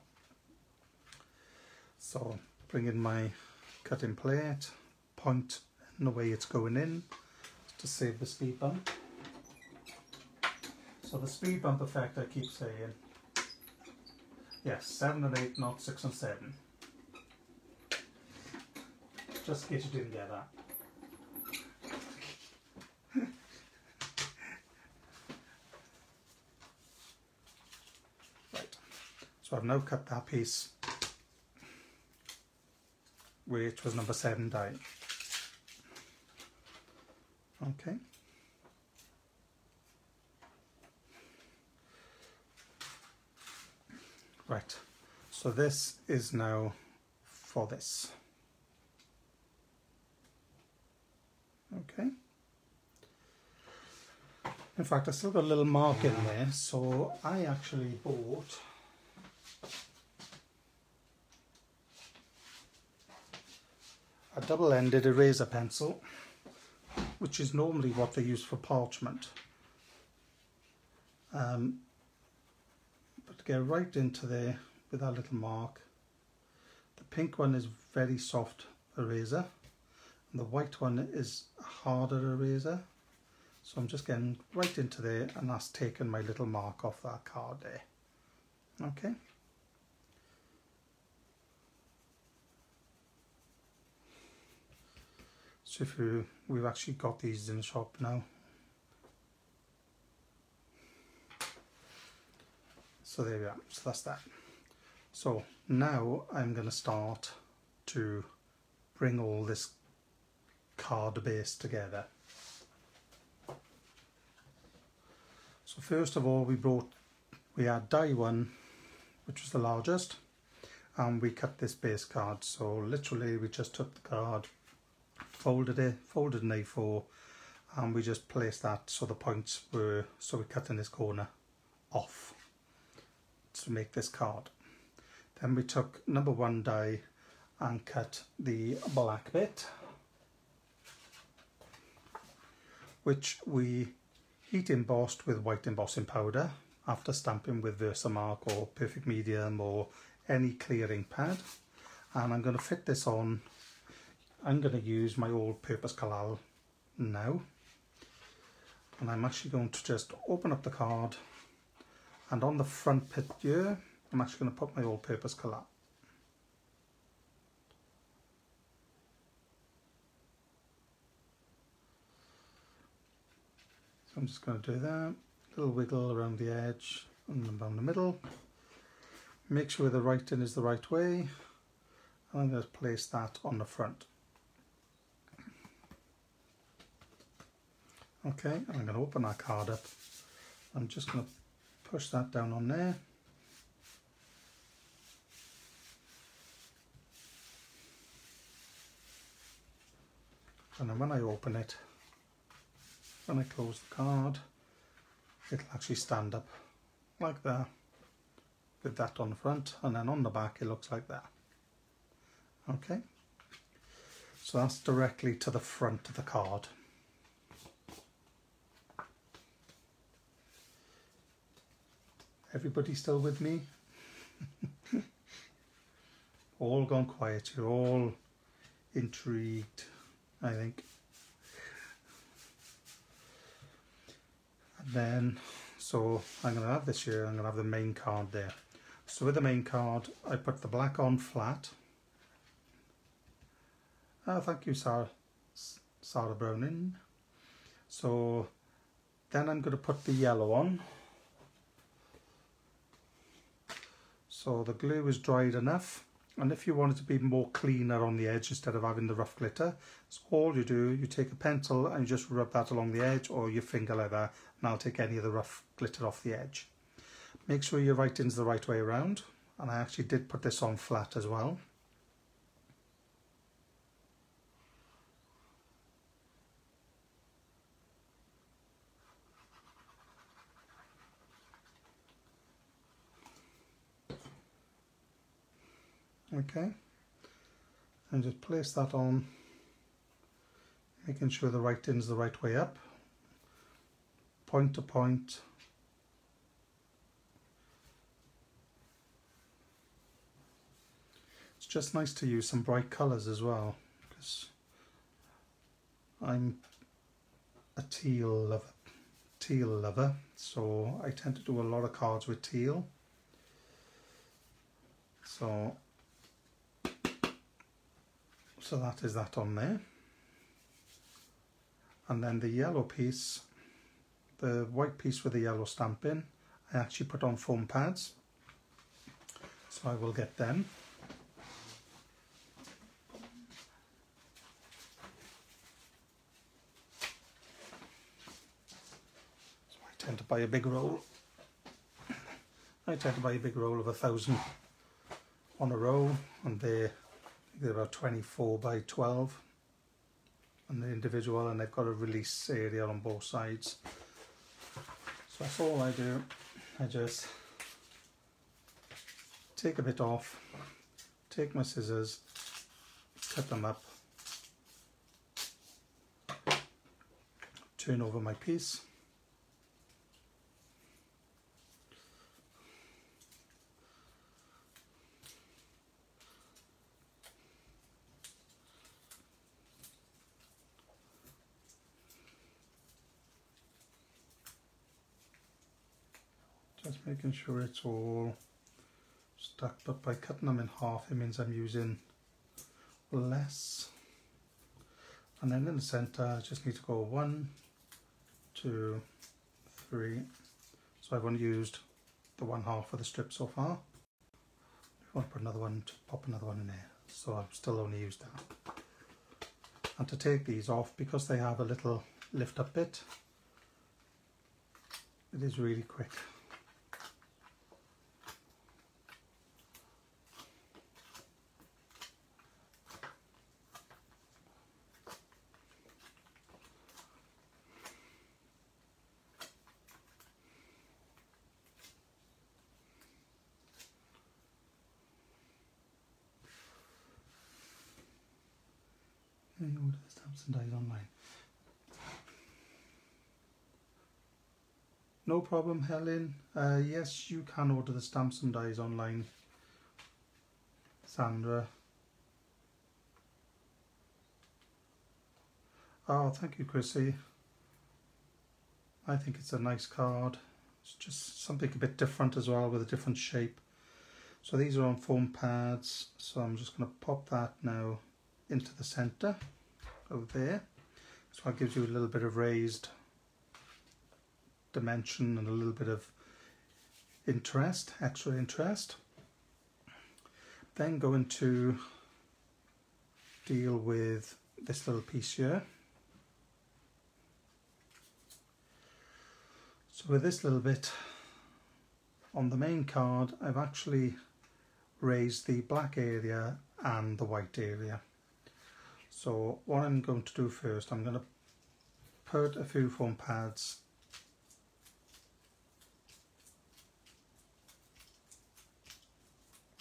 So bring in my cutting plate, point in the way it's going in to save the speed bump. So the speed bump effect, I keep saying, yes, 7 and 8, not 6 and 7. Just in case you didn't get that. Right, so I've now cut that piece, which was number 7 die. Okay. Right, so this is now for this. Okay. In fact, I still got a little mark in there, so I actually bought a double-ended eraser pencil, which is normally what they use for parchment. But to get right into there with that little mark, the pink one is very soft eraser, and the white one is a harder eraser. So I'm just getting right into there, and that's taken my little mark off that card there. Okay. So we've actually got these in the shop now. So there we are, so that's that. So now I'm going to start to bring all this card base together. So first of all, we had die 1, which was the largest, and we cut this base card. So literally we just took the card, folded in A4, and we just placed that so the points were, so we're cutting this corner off to make this card. Then we took number 1 die and cut the black bit, which we heat embossed with white embossing powder after stamping with Versamark or Perfect Medium or any clearing pad. And I'm going to fit this on. I'm going to use my all-purpose collal now, and I'm actually going to just open up the card, and on the front bit here I'm actually going to put my all-purpose collal. So I'm just going to do that, a little wiggle around the edge and down the middle, make sure the writing is the right way, and I'm going to place that on the front. Okay, and I'm going to open that card up. I'm just going to push that down on there. And then when I open it, when I close the card, it'll actually stand up like that, with that on the front, and then on the back it looks like that. Okay, so that's directly to the front of the card. Everybody still with me? All gone quiet, you're all intrigued, I think. And then, so I'm going to have this here, I'm going to have the main card there. So with the main card, I put the black on flat. Thank you, Sarah Browning. So then I'm going to put the yellow on. So the glue is dried enough. And if you want it to be more cleaner on the edge instead of having the rough glitter, so all you do, you take a pencil and you just rub that along the edge, or your finger like that, and I'll take any of the rough glitter off the edge. Make sure your writing's the right way around, and I actually did put this on flat as well. Okay, and just place that on, making sure the writing's the right way up, point to point. It's just nice to use some bright colours as well, because I'm a teal lover, so I tend to do a lot of cards with teal. So that is that on there. And then the yellow piece, the white piece with the yellow stamp in, I actually put on foam pads. So I will get them. So I tend to buy a big roll. I tend to buy a big roll of 1,000 on a roll, and they're about 24 by 12 and the individual, and they've got a release area on both sides. So that's all I do. I just take a bit off, take my scissors, cut them up, turn over my piece, just making sure it's all stacked up. By cutting them in half, it means I'm using less. And then in the centre, I just need to go 1, 2, 3. So I've only used the 1/2 of the strip so far. If I want to put another one, pop another one in there. So I've still only used that. And to take these off, because they have a little lift up bit, it is really quick. Order the stamps and dies online. No problem, Helen. Yes, you can order the stamps and dies online, Sandra. Oh, thank you, Chrissy. I think it's a nice card. It's just something a bit different as well, with a different shape. So these are on foam pads, so I'm just going to pop that now into the centre over there. So that gives you a little bit of raised dimension and a little bit of interest, extra interest. Then going to deal with this little piece here. So with this little bit on the main card, I've actually raised the black area and the white area. So what I'm going to do first, I'm going to put a few foam pads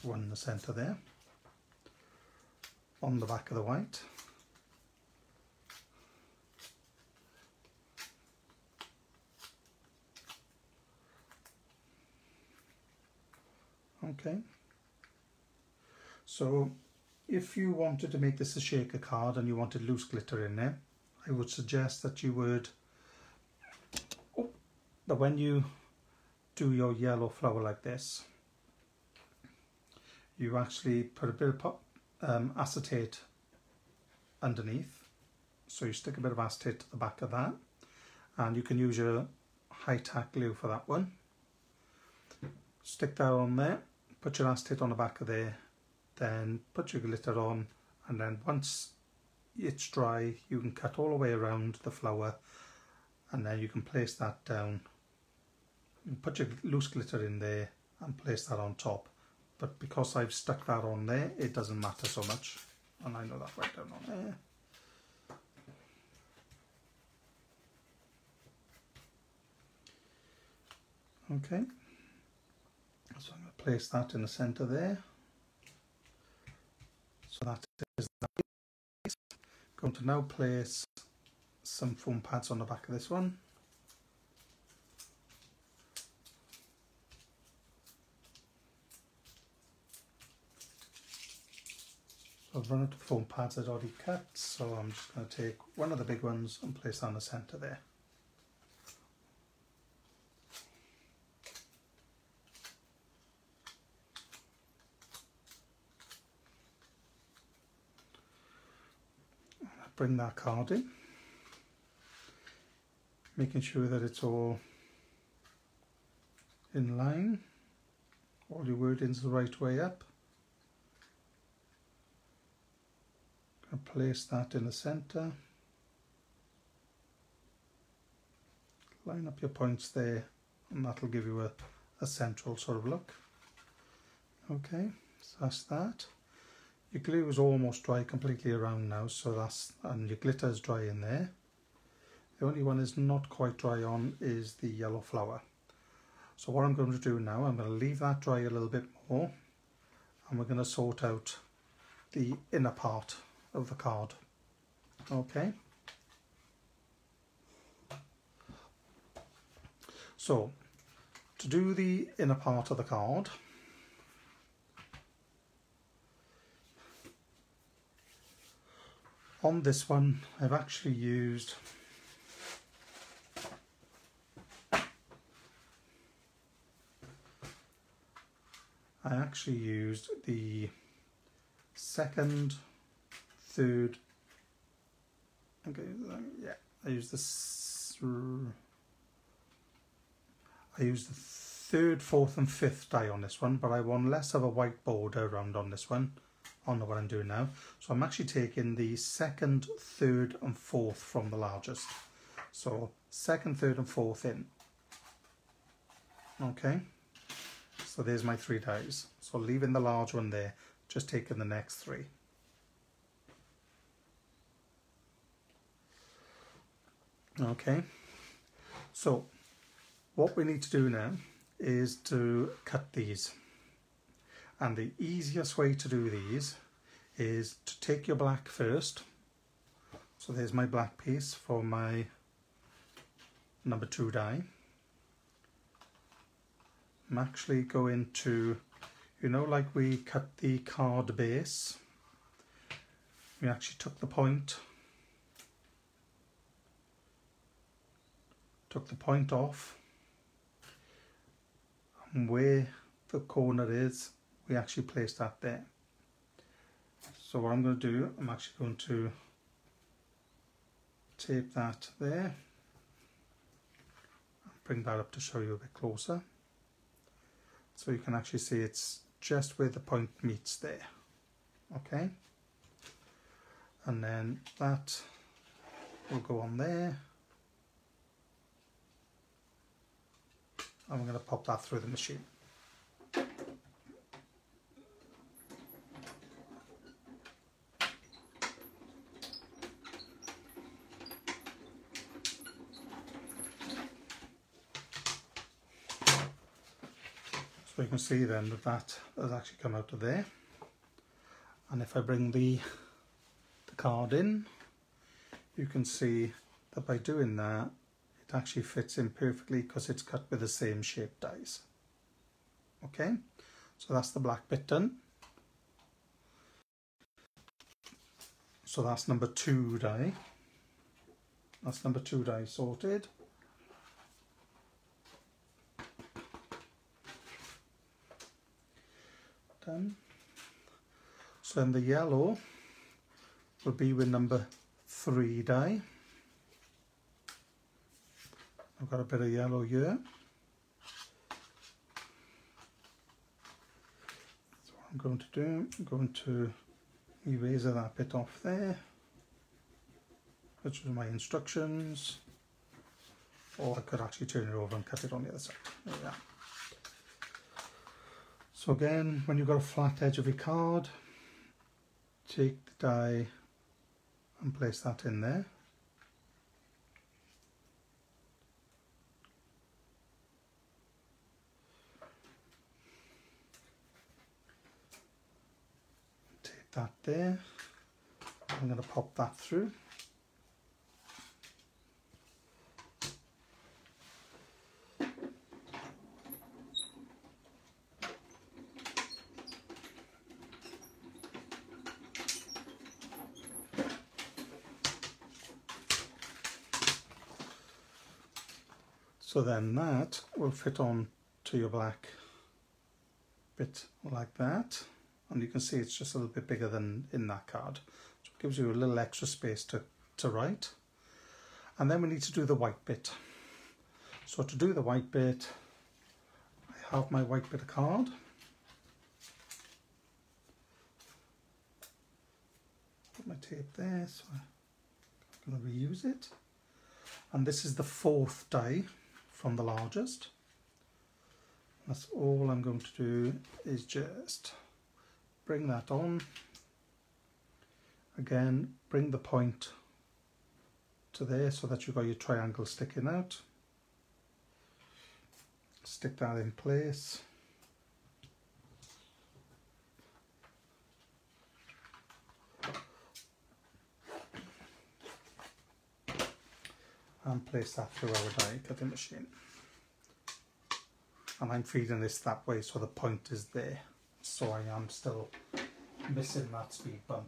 one in the centre there, on the back of the white. Okay, so if you wanted to make this a shaker card and you wanted loose glitter in there, I would suggest that you would, that when you do your yellow flower like this, you actually put a bit of acetate underneath. So you stick a bit of acetate to the back of that, and you can use your high-tack glue for that one. Stick that on there, put your acetate on the back of there, then put your glitter on, and then once it's dry you can cut all the way around the flower, and then you can place that down. You put your loose glitter in there and place that on top, but because I've stuck that on there it doesn't matter so much, and I know that right down on there. Okay, so I'm going to place that in the centre there. So that is that. Going to now place some foam pads on the back of this one. So I've run out of foam pads I'd already cut, so I'm just going to take one of the big ones and place that in the centre there. Bring that card in, making sure that it's all in line, all your wording's the right way up. Going to place that in the centre, line up your points there, and that'll give you a central sort of look. Okay, so that's that. Your glue is almost dry completely around now, so that's, and your glitter is dry in there. The only one is not quite dry on is the yellow flower. So what I'm going to do now, I'm going to leave that dry a little bit more, and we're going to sort out the inner part of the card. Okay. So to do the inner part of the card, on this one I've actually used the second, third, okay, yeah, I used the third, fourth and fifth die on this one, but I want less of a white border around on this one, on what I'm doing now. So I'm actually taking the second, third and fourth from the largest. So second, third and fourth in. Okay, so there's my 3 dies. So leaving the large one there, just taking the next 3. Okay, so what we need to do now is to cut these. And the easiest way to do these is to take your black first. So there's my black piece for my number 2 die. I'm actually going to, you know, like we cut the card base, we actually took the point off, and where the corner is, we actually place that there. So what I'm going to do, I'm actually going to tape that there, bring that up to show you a bit closer, so you can actually see it's just where the point meets there. Okay, and then that will go on there, and we're going to pop that through the machine. So you can see then that that has actually come out of there, and if I bring the card in, you can see that by doing that it actually fits in perfectly because it's cut with the same shape dies. Okay, so that's the black bit done. So that's number 2 die. That's number 2 die sorted. Done. So then the yellow will be with number 3 die. I've got a bit of yellow here. So what I'm going to do, I'm going to eraser that bit off there, which was my instructions, or I could actually turn it over and cut it on the other side. There we are. So again, when you've got a flat edge of your card, take the die and place that in there. Take that there. I'm going to pop that through. So then that will fit on to your black bit like that, and you can see it's just a little bit bigger than in that card, so it gives you a little extra space to write. And then we need to do the white bit. So to do the white bit, I have my white bit of card. Put my tape there, so I'm going to reuse it. And this is the 4th die from the largest. That's all I'm going to do, is just bring that on. Again, bring the point to there so that you've got your triangle sticking out. Stick that in place. And place that through our die cutting machine. And I'm feeding this that way so the point is there. So I am still missing that speed bump.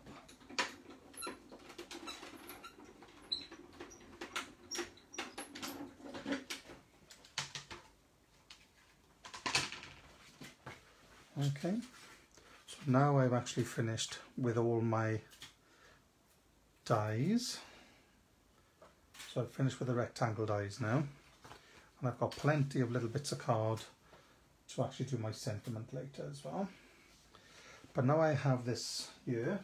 Okay, so now I've actually finished with all my dies. So I've finished with the rectangle dies now, and I've got plenty of little bits of card to actually do my sentiment later as well. But now I have this here,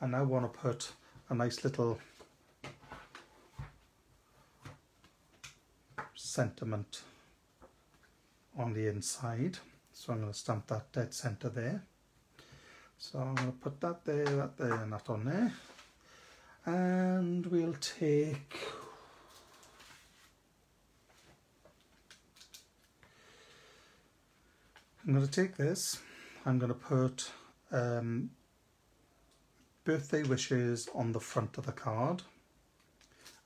I now want to put a nice little sentiment on the inside. So I'm going to stamp that dead center there. So I'm going to put that there, and that on there. And we'll take I'm going to take this, I'm going to put birthday wishes on the front of the card,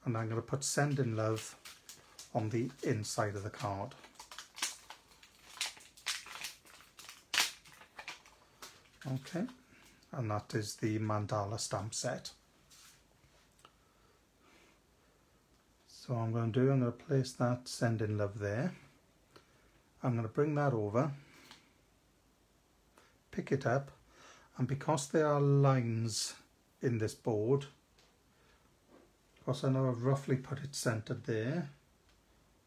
and I'm going to put sending love on the inside of the card. Okay, and that is the mandala stamp set. So I'm going to place that sending love there. I'm going to bring that over, pick it up, and because there are lines in this board, because I know I've roughly put it centered there,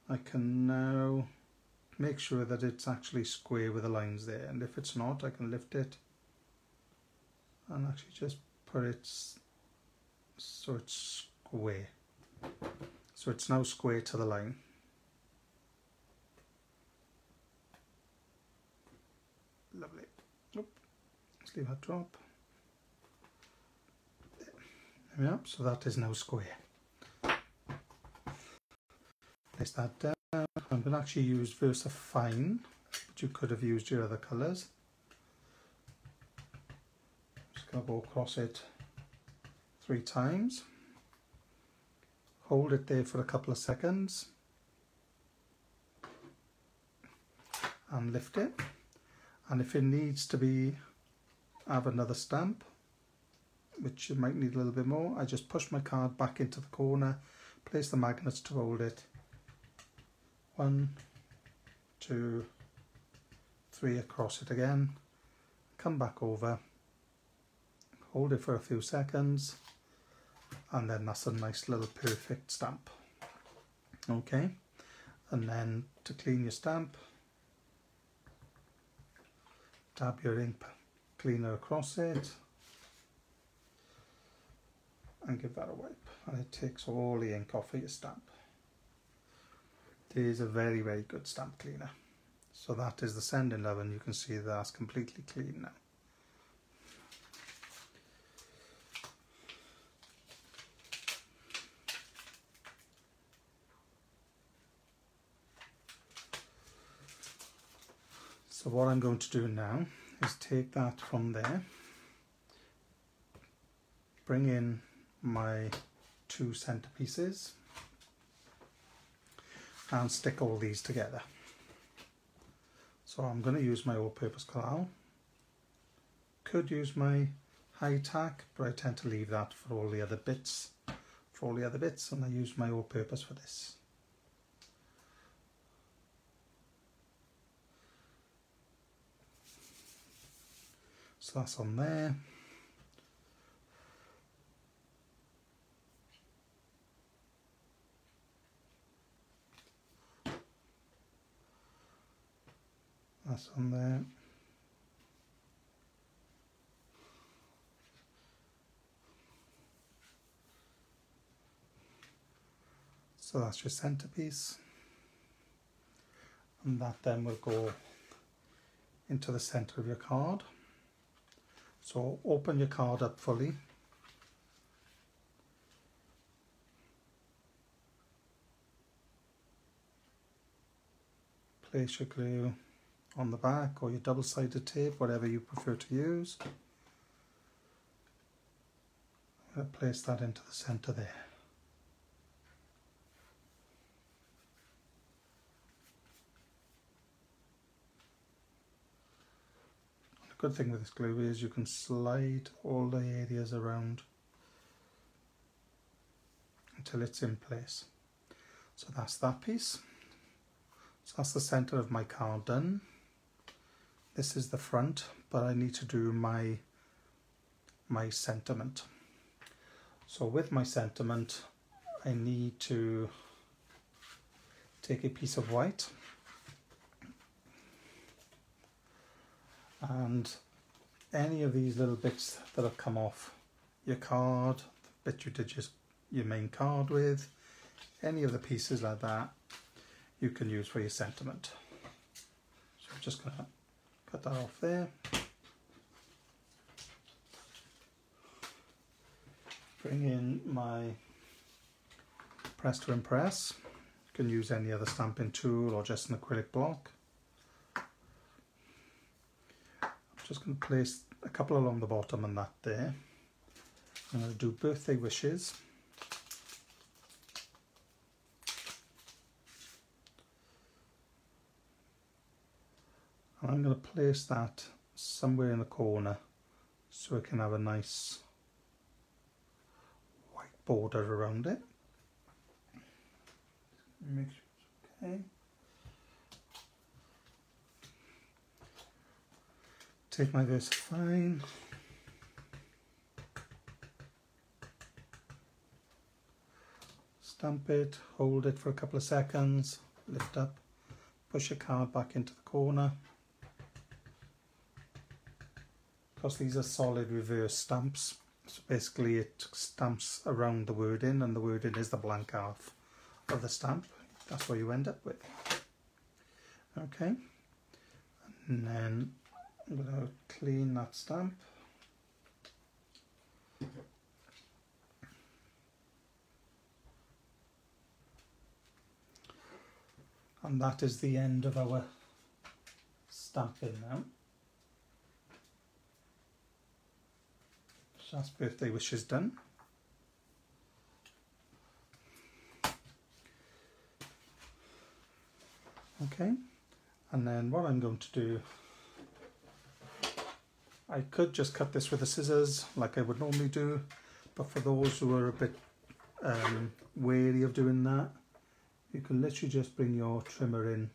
I can now make sure that it's actually square with the lines there, and if it's not, I can lift it and actually just put it so it's square. So it's now square to the line. Lovely. Oop. Let's leave that drop. There we are. So that is now square. Place that down. I'm going to actually use Versa Fine, but you could have used your other colours. Just going to go across it 3 times. Hold it there for a couple of seconds and lift it. And if it needs to have another stamp, which you might need a little bit more, I just push my card back into the corner, place the magnets to hold it. 1, 2, 3 across it again, come back over, hold it for a few seconds, and then that's a nice little perfect stamp. Okay, and then to clean your stamp, dab your ink cleaner across it and give that a wipe, and it takes all the ink off of your stamp. It is a very, very good stamp cleaner. So that is the sending level, and you can see that's completely clean now. So what I'm going to do now is take that from there, bring in my 2 centerpieces and stick all these together. So I'm going to use my all-purpose coral. Could use my high tack, but I tend to leave that for all the other bits. And I use my all-purpose for this. So that's on there. That's on there. So that's your centerpiece. And that then will go into the center of your card. So open your card up fully. Place your glue on the back or your double-sided tape, whatever you prefer to use. I'm going to place that into the center there. The good thing with this glue is you can slide all the areas around until it's in place. So that's that piece. So that's the center of my card done. This is the front, but I need to do my sentiment. So with my sentiment, I need to take a piece of white and any of these little bits that have come off your card, the bit you did your main card with, any of the pieces like that, you can use for your sentiment. So I'm just going to cut that off there. Bring in my press to impress. You can use any other stamping tool or just an acrylic block. I'm just going to place a couple along the bottom and that there. I'm going to do birthday wishes. And I'm going to place that somewhere in the corner so it can have a nice white border around it. Make sure it's okay. Take my VersaFine. Stamp it, hold it for a couple of seconds, lift up, push your card back into the corner. Because these are solid reverse stamps, so basically it stamps around the wording, and the wording is the blank half of the stamp. That's what you end up with. Okay, and then I'm going to clean that stamp. And that is the end of our stamping now. So that's birthday wishes done. Okay, and then what I'm going to do, I could just cut this with the scissors like I would normally do, but for those who are a bit wary of doing that, you can literally just bring your trimmer in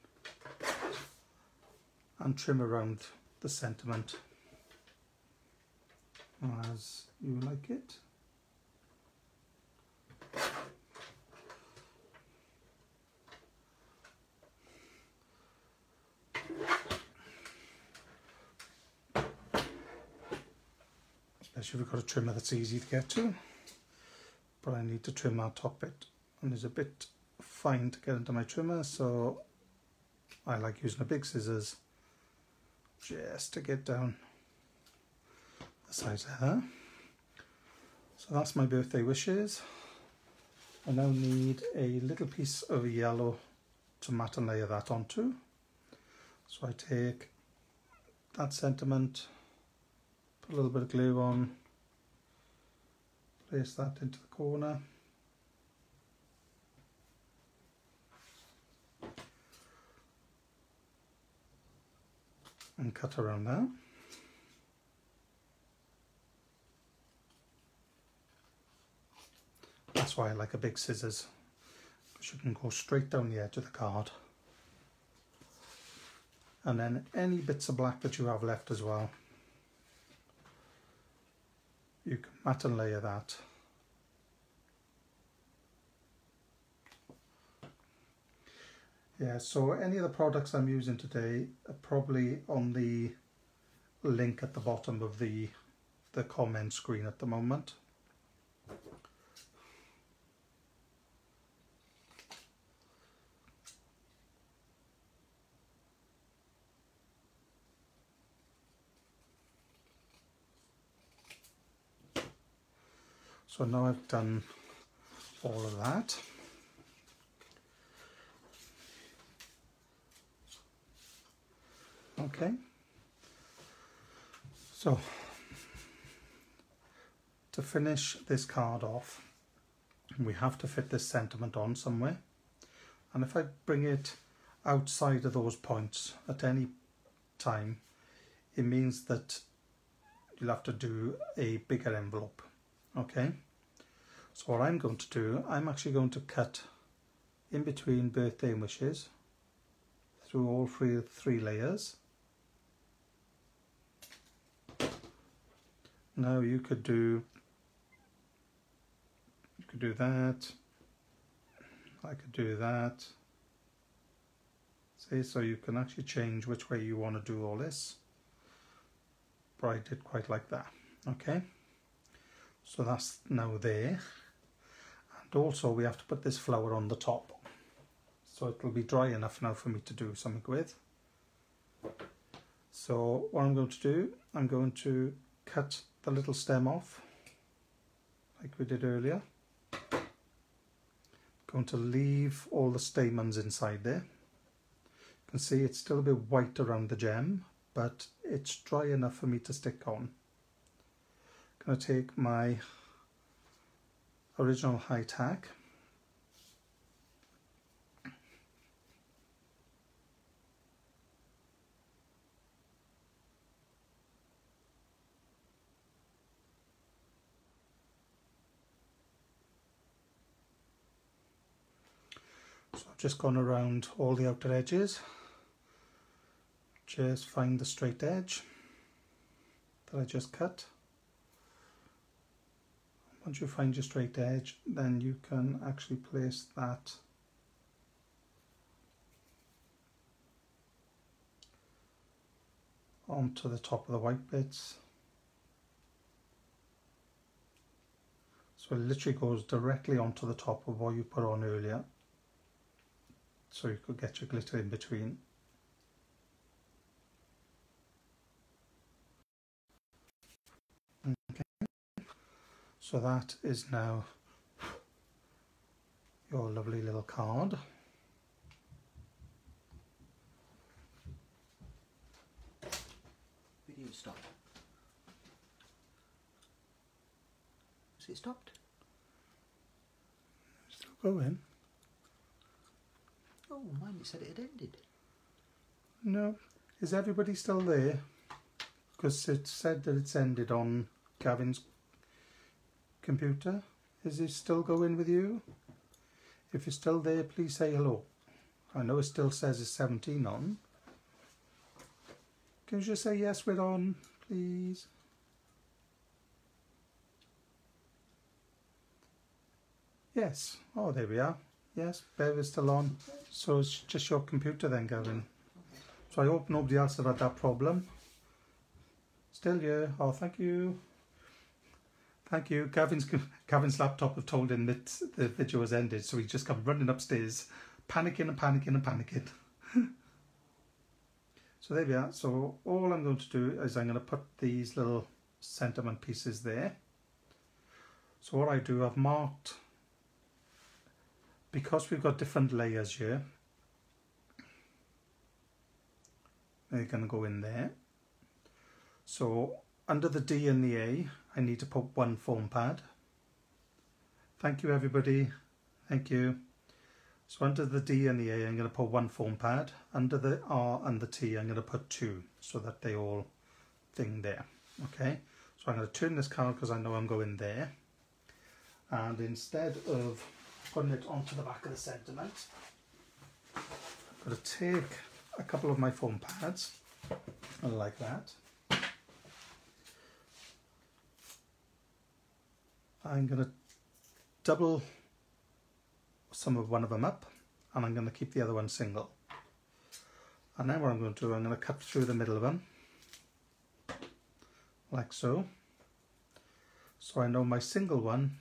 and trim around the sentiment as you like it. unless you've got a trimmer that's easy to get to. But I need to trim that top bit, and it's a bit fine to get into my trimmer, so I like using the big scissors just to get down the sides there. So that's my birthday wishes. I now need a little piece of yellow to matte and layer that onto. So I take that sentiment, put a little bit of glue on, place that into the corner, and cut around there. That's why I like a big scissors, because you can go straight down the edge of the card. And then any bits of black that you have left as well, you can matte and layer that. Yeah, so any of the products I'm using today are probably on the link at the bottom of the comment screen at the moment. So now I've done all of that. Okay, so to finish this card off, we have to fit this sentiment on somewhere, and if I bring it outside of those points at any time, it means that you'll have to do a bigger envelope. Okay, so what I'm going to do, I'm actually going to cut in between birthday wishes through all three layers. Now you could do that, I could do that. See, so you can actually change which way you want to do all this, but I did quite like that. Okay, so that's now there, and also we have to put this flower on the top, so it'll be dry enough now for me to do something with. So what I'm going to do, I'm going to cut the little stem off like we did earlier. Going to leave all the stamens inside there. You can see it's still a bit white around the gem, but it's dry enough for me to stick on. I'm going to take my original high tack, so I've just gone around all the outer edges, just find the straight edge that I just cut. Once you find your straight edge, then you can actually place that onto the top of the white bits. So it literally goes directly onto the top of what you put on earlier, so you could get your glitter in between. Okay, so that is now your lovely little card. Video stop. Has it stopped? Still going. Oh, mine it said it had ended. No, is everybody still there? Because it said that it's ended on Gavin's computer. Is it still going with you? If you're still there, please say hello. I know it still says it's 17 on. Can you just say yes, we're on, please? Yes. Oh, there we are. Yes, Bev is still on. So it's just your computer then, Gavin. So I hope nobody else had that problem. Still here. Oh, thank you. Thank you. Gavin's laptop have told him that the video has ended, so he just come running upstairs, panicking and panicking and panicking. So there we are. So all I'm going to do is I'm going to put these little sentiment pieces there. So what I do, I've marked, because we've got different layers here, they're going to go in there. So under the D and the A, I need to put one foam pad. Thank you everybody, thank you. So under the D and the A, I'm going to put one foam pad. Under the R and the T, I'm going to put two, so that they all thing there. Okay, so I'm going to turn this card because I know I'm going there. And instead of putting it onto the back of the sentiment, I'm going to take a couple of my foam pads, like that. I'm going to double one of them up, and I'm going to keep the other one single. And then what I'm going to do, I'm going to cut through the middle of them, like so. So I know my single one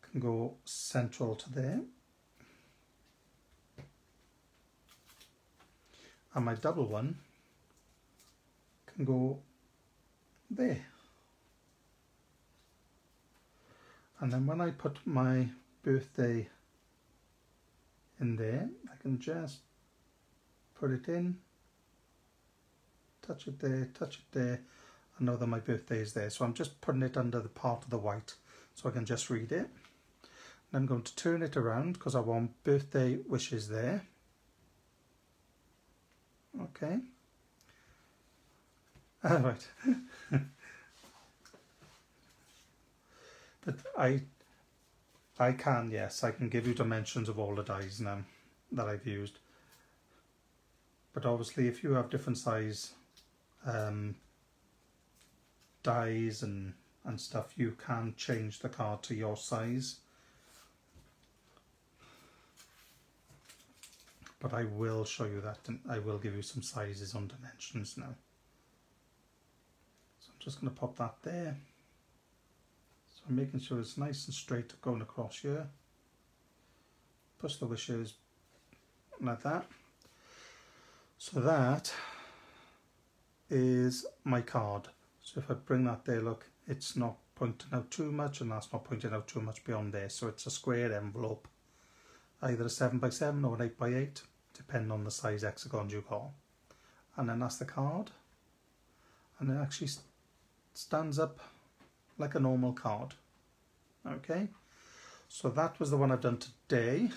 can go central to there, and my double one can go there. And then when I put my birthday in there, I can just put it in, touch it there. I know that my birthday is there, so I'm just putting it under the part of the white so I can just read it. And I'm going to turn it around because I want birthday wishes there. Okay. All right. But I can, yes, I can give you dimensions of all the dies now that I've used. But obviously if you have different size dies and stuff, you can change the card to your size. But I will show you that, and I will give you some sizes on dimensions now. So I'm just going to pop that there. So I'm making sure it's nice and straight going across here. Push the wishes like that. So that is my card. So if I bring that there, look, it's not pointing out too much, and that's not pointing out too much beyond there. So it's a square envelope, either a 7x7 or an 8x8, depending on the size hexagons you got. And then that's the card, and it actually stands up like a normal card. Okay, so that was the one I've done today,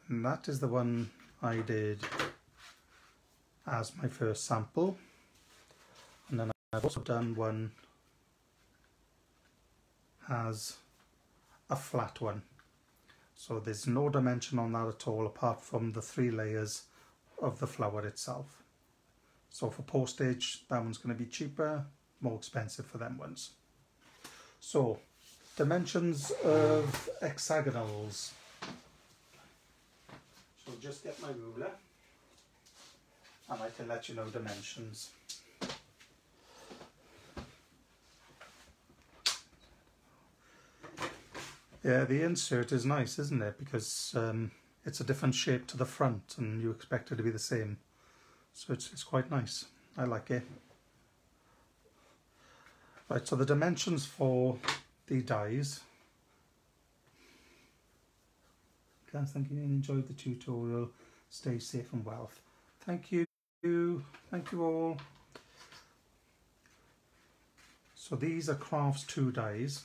and that is the one I did as my first sample. And then I've also done one as a flat one, so there's no dimension on that at all apart from the 3 layers of the flower itself. So for postage, that one's going to be cheaper, more expensive for them ones. So dimensions of hexagonals. So just get my ruler and I can let you know dimensions. Yeah, the insert is nice, isn't it? Because it's a different shape to the front and you expect it to be the same. So it's quite nice. I like it. Right, so the dimensions for the dies. Guys, thank you and enjoyed the tutorial. Stay safe and well. Thank you. Thank you all. So these are Crafts 2 dies.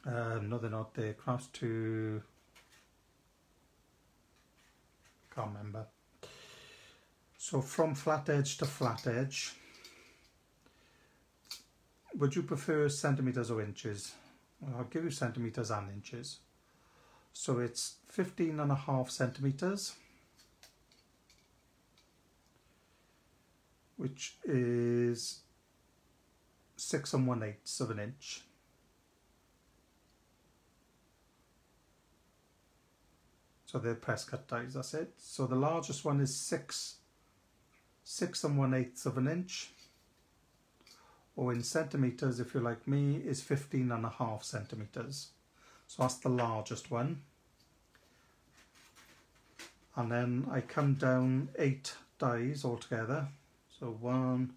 No, they're not. They're Crafts 2. Can't remember. So from flat edge to flat edge, would you prefer centimeters or inches? Well, I'll give you centimeters and inches. So it's 15.5 centimeters, which is 6 1/8 of an inch. So they're press cut dies, that's it. So the largest one is 6 1/8 of an inch. or in centimetres if you're like me, is 15.5 centimetres. So that's the largest one. And then I come down 8 dies altogether. So 1,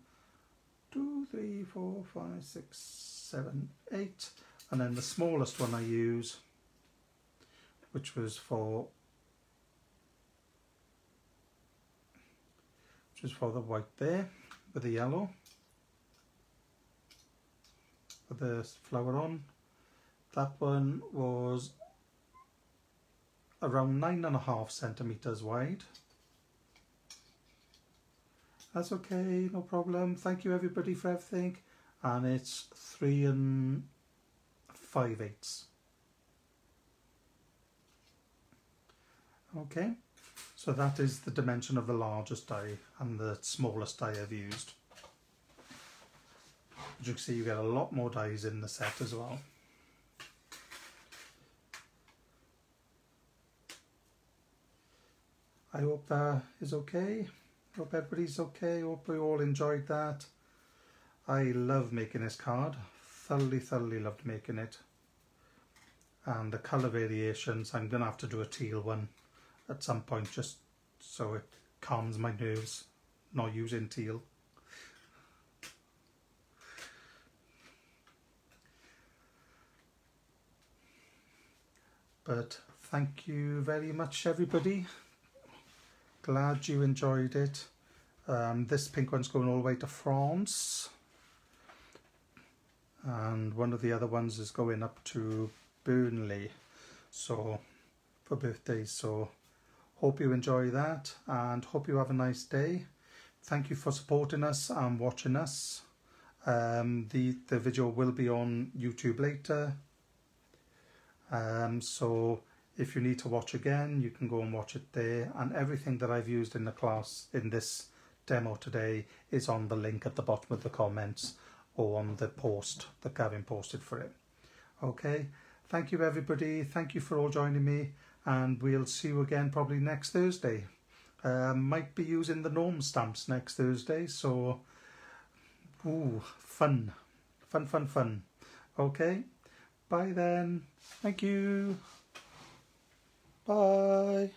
2, 3, 4, 5, 6, 7, 8. And then the smallest one I use, which was for the white there, with the yellow, with the flower on. That one was around 9.5 centimetres wide. That's okay, no problem. Thank you everybody for everything. And it's 3 5/8. Okay, so that is the dimension of the largest die and the smallest die I've used. As you can see, you get a lot more dies in the set as well. I hope that is okay. Hope everybody's okay. Hope we all enjoyed that. I love making this card. Thoroughly loved making it. And the colour variations, I'm going to have to do a teal one at some point just so it calms my nerves, not using teal. But thank you very much everybody. Glad you enjoyed it. This pink one's going all the way to France. And one of the other ones is going up to Burnley, so for birthdays. So hope you enjoy that and hope you have a nice day. Thank you for supporting us and watching us. The video will be on YouTube later. So if you need to watch again, you can go and watch it there, and everything that I've used in the class in this demo today is on the link at the bottom of the comments or on the post that Gavin posted for it. Okay, thank you everybody, thank you for all joining me, and we'll see you again probably next Thursday. Might be using the gnome stamps next Thursday, so fun. Okay, bye then, thank you. Bye.